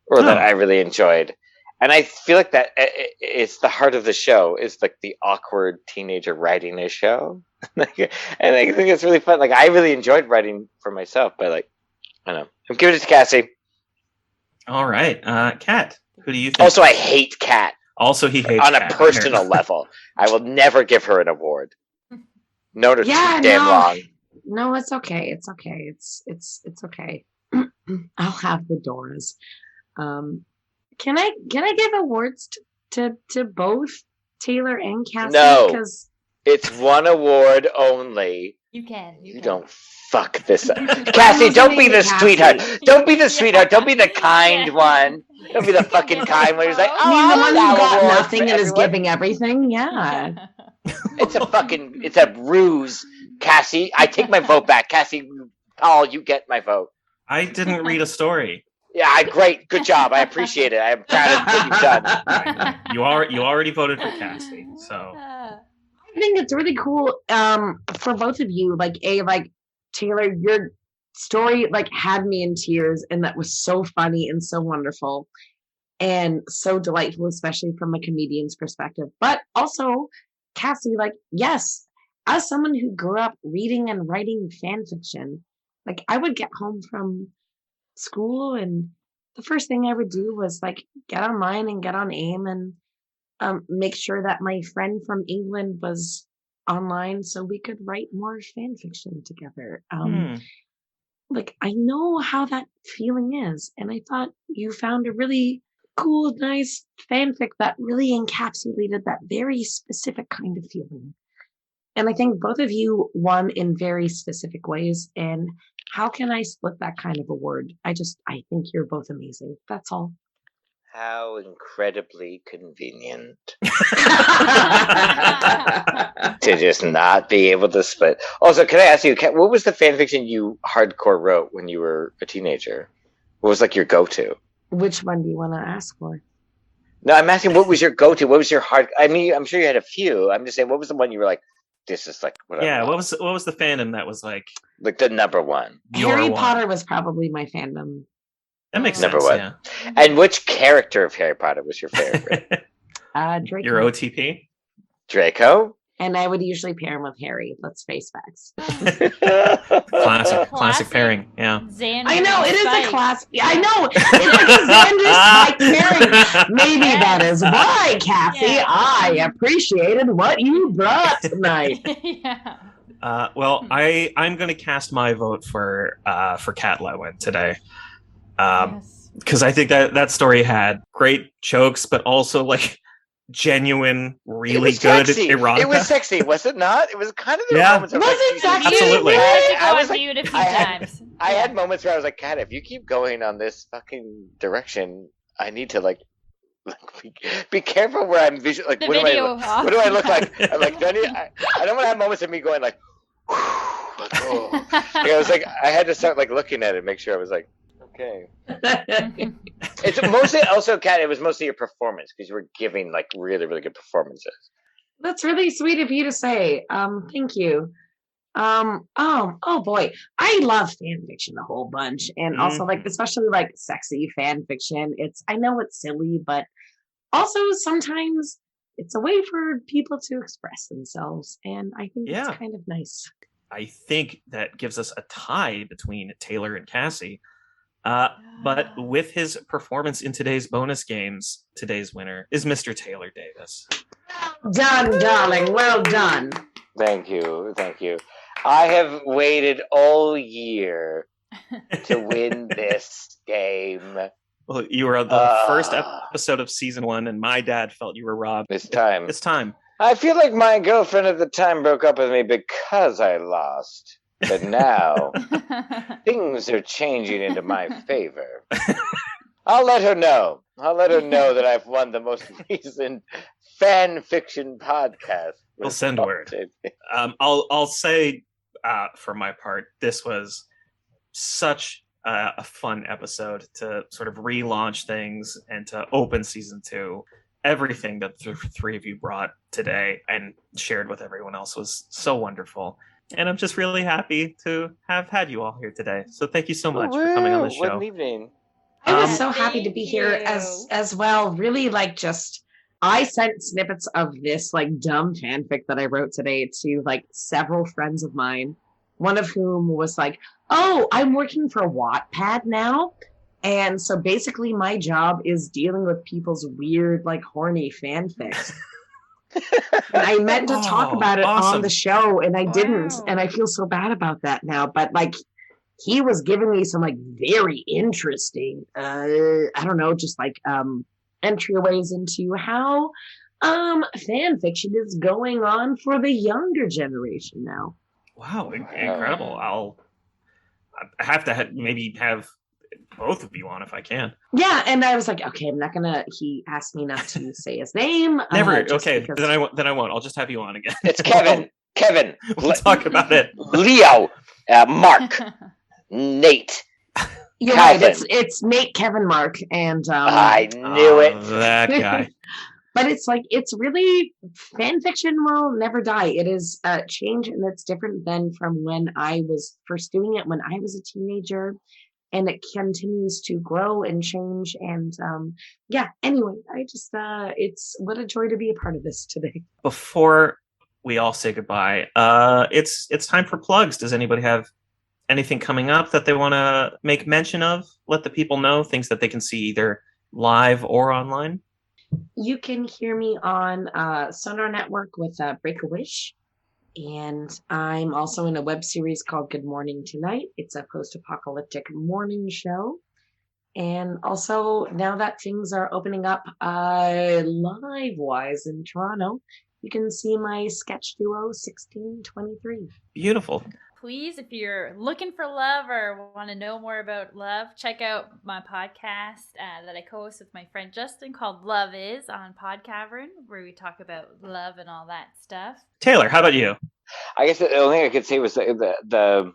[SPEAKER 2] or that I really enjoyed. And I feel like that it's the heart of the show is like the awkward teenager writing a show. And I think it's really fun. Like, I really enjoyed writing for myself, but I don't know. I'm giving it to Cassie.
[SPEAKER 1] All right. Kat, who do you think?
[SPEAKER 2] Also, I hate Kat.
[SPEAKER 1] Also, he hates
[SPEAKER 2] on a
[SPEAKER 1] Kat,
[SPEAKER 2] personal level. I will never give her an award. No, too damn long.
[SPEAKER 4] No, it's okay. It's okay. It's okay. I'll have the Doras. Can I give awards to both Taylor and Cassie?
[SPEAKER 2] No, because it's one award only.
[SPEAKER 3] You can.
[SPEAKER 2] You don't fuck this up. Cassie, don't be the sweetheart. Don't be the sweetheart. Don't be the kind one. Don't be the fucking kind one who's like,
[SPEAKER 4] the one who got nothing and is giving everything. Yeah.
[SPEAKER 2] It's a ruse, Cassie. I take my vote back. Cassie, Paul, you get my vote.
[SPEAKER 1] I didn't read a story.
[SPEAKER 2] Yeah, great. Good job. I appreciate it. I'm proud of what you've done.
[SPEAKER 1] Right. You already voted for Cassie, so
[SPEAKER 4] I think it's really cool for both of you. Taylor, your story had me in tears, and that was so funny and so wonderful and so delightful, especially from a comedian's perspective. But also, Cassie, yes, as someone who grew up reading and writing fan fiction, I would get home from school and the first thing I would do was get online and get on AIM and make sure that my friend from England was online so we could write more fan fiction together. I know how that feeling is, and I thought you found a really cool, nice fanfic that really encapsulated that very specific kind of feeling. And I think both of you won in very specific ways. And how can I split that kind of award? I think you're both amazing. That's all.
[SPEAKER 2] How incredibly convenient to just not be able to split. Also, can I ask you, what was the fanfiction you hardcore wrote when you were a teenager? What was your go-to?
[SPEAKER 4] Which one do you want to ask for?
[SPEAKER 2] No, I'm asking what was your go-to? What was your I mean, I'm sure you had a few. I'm just saying, what was the one you were like, this is what I want?
[SPEAKER 1] What was the fandom that was the
[SPEAKER 2] number one?
[SPEAKER 4] Harry Potter was probably my fandom.
[SPEAKER 1] That makes
[SPEAKER 2] number
[SPEAKER 1] sense.
[SPEAKER 2] One. Yeah. And which character of Harry Potter was your favorite?
[SPEAKER 4] Draco.
[SPEAKER 1] Your OTP?
[SPEAKER 2] Draco?
[SPEAKER 4] And I would usually pair him with Harry. Let's face facts.
[SPEAKER 1] Classic pairing. Yeah.
[SPEAKER 3] Xander
[SPEAKER 4] I know it is
[SPEAKER 3] Spike.
[SPEAKER 4] a class. I know it's a Xander Spike pairing. Maybe that is why, Cassie.
[SPEAKER 3] Yeah.
[SPEAKER 4] I appreciated what you brought tonight.
[SPEAKER 3] Yeah.
[SPEAKER 1] Well, I'm going to cast my vote for Kat Letwin today. Because I think that story had great jokes, but also genuine, really good erotica.
[SPEAKER 2] It was sexy, was it not? It was kind of the moments.
[SPEAKER 4] Was it sexy?
[SPEAKER 1] Absolutely.
[SPEAKER 2] I had moments where I was like, Kat, if you keep going on this fucking direction, I need to be careful where I'm visual. What do I look like? I'm I don't want to have moments of me going oh. I was I had to start looking at it, make sure I was okay. It's mostly also, Kat, it was mostly your performance because you were giving really, really good performances.
[SPEAKER 4] That's really sweet of you to say. Thank you. Oh boy, I love fan fiction a whole bunch, and also especially sexy fan fiction. I know it's silly, but also sometimes it's a way for people to express themselves, and I think it's kind of nice.
[SPEAKER 1] I think that gives us a tie between Taylor and Cassie. But with his performance in today's bonus games, today's winner is Mr. Taylor Davis.
[SPEAKER 4] Well done, darling. Well done.
[SPEAKER 2] Thank you. I have waited all year to win this game.
[SPEAKER 1] Well, you were on the first episode of season 1, and my dad felt you were robbed.
[SPEAKER 2] It's time.
[SPEAKER 1] It's time.
[SPEAKER 2] I feel like my girlfriend at the time broke up with me because I lost. But now things are changing into my favor. I'll let her know. That I've won the most recent fan fiction podcast.
[SPEAKER 1] We'll send word. I'll say, for my part, this was such a fun episode to sort of relaunch things and to open season 2. Everything that the three of you brought today and shared with everyone else was so wonderful. And I'm just really happy to have had you all here today. So thank you so much for coming on the show.
[SPEAKER 2] What an evening.
[SPEAKER 4] I was so happy to be here as well. Really, like, just I sent snippets of this like dumb fanfic that I wrote today to like several friends of mine, one of whom was like, "Oh, I'm working for Wattpad now." And so basically my job is dealing with people's weird, like, horny fanfics. And I meant to talk about it on the show, and I didn't. And I feel so bad about that now. But, like, he was giving me some, like, very interesting, I don't know, just, like, entryways into how fan fiction is going on for the younger generation now.
[SPEAKER 1] Wow, incredible. I have to maybe have both of you on if I can.
[SPEAKER 4] Yeah, and I was like, okay, I'm not gonna. He asked me not to say his name.
[SPEAKER 1] Never. Okay, because then I won't. I'll just have you on again.
[SPEAKER 2] It's Kevin. Kevin.
[SPEAKER 1] We'll talk about it.
[SPEAKER 2] Leo. Mark. Nate.
[SPEAKER 4] You're right. It's Nate, Kevin, Mark, and
[SPEAKER 2] I knew it.
[SPEAKER 1] That guy.
[SPEAKER 4] But it's like, it's really, fan fiction will never die. It is a change, and it's different than from when I was first doing it when I was a teenager. And it continues to grow and change. And anyway, I just, it's what a joy to be a part of this today.
[SPEAKER 1] Before we all say goodbye, it's time for plugs. Does anybody have anything coming up that they want to make mention of? Let the people know, things that they can see either live or online.
[SPEAKER 4] You can hear me on Sonar Network with Break a Wish. And I'm also in a web series called Good Morning Tonight. It's a post-apocalyptic morning show. And also, now that things are opening up live-wise in Toronto, you can see my sketch duo, 1623.
[SPEAKER 1] Beautiful.
[SPEAKER 3] Please, if you're looking for love or want to know more about love, check out my podcast that I co-host with my friend Justin called Love Is on Podcavern, where we talk about love and all that stuff.
[SPEAKER 1] Taylor, how about you?
[SPEAKER 2] I guess the only thing I could say was the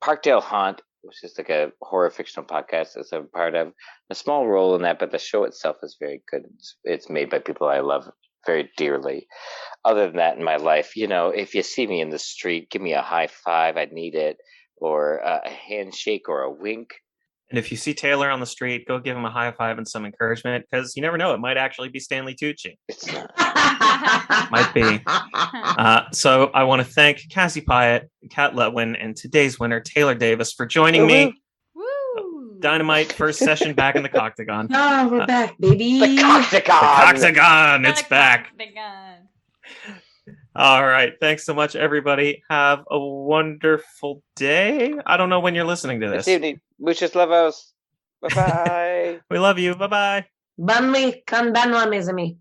[SPEAKER 2] Parkdale Haunt, which is like a horror fictional podcast. It's a part of a small role in that, but the show itself is very good. It's made by people I love very dearly. Other than that, in my life, if you see me in the street, give me a high five. I'd need it, or a handshake or a wink.
[SPEAKER 1] And if you see Taylor on the street, go give him a high five and some encouragement, because you never know, it might actually be Stanley-Tucci.
[SPEAKER 2] It's not.
[SPEAKER 1] Might be. So I want to thank Cassie Pyatt, Kat Letwin, and today's winner, Taylor Davis, for joining me.
[SPEAKER 3] Woo!
[SPEAKER 1] Dynamite first session back in the Coctagon.
[SPEAKER 4] Oh, we're back, baby.
[SPEAKER 2] The Coctagon.
[SPEAKER 1] The Coctagon, it's back.
[SPEAKER 3] Coctagon.
[SPEAKER 1] All right. Thanks so much, everybody. Have a wonderful day. I don't know when you're listening to this.
[SPEAKER 2] This evening. Muchos lavos. Bye-bye.
[SPEAKER 1] We love you. Bye-bye.
[SPEAKER 4] Banli, kan banwa, mes amis.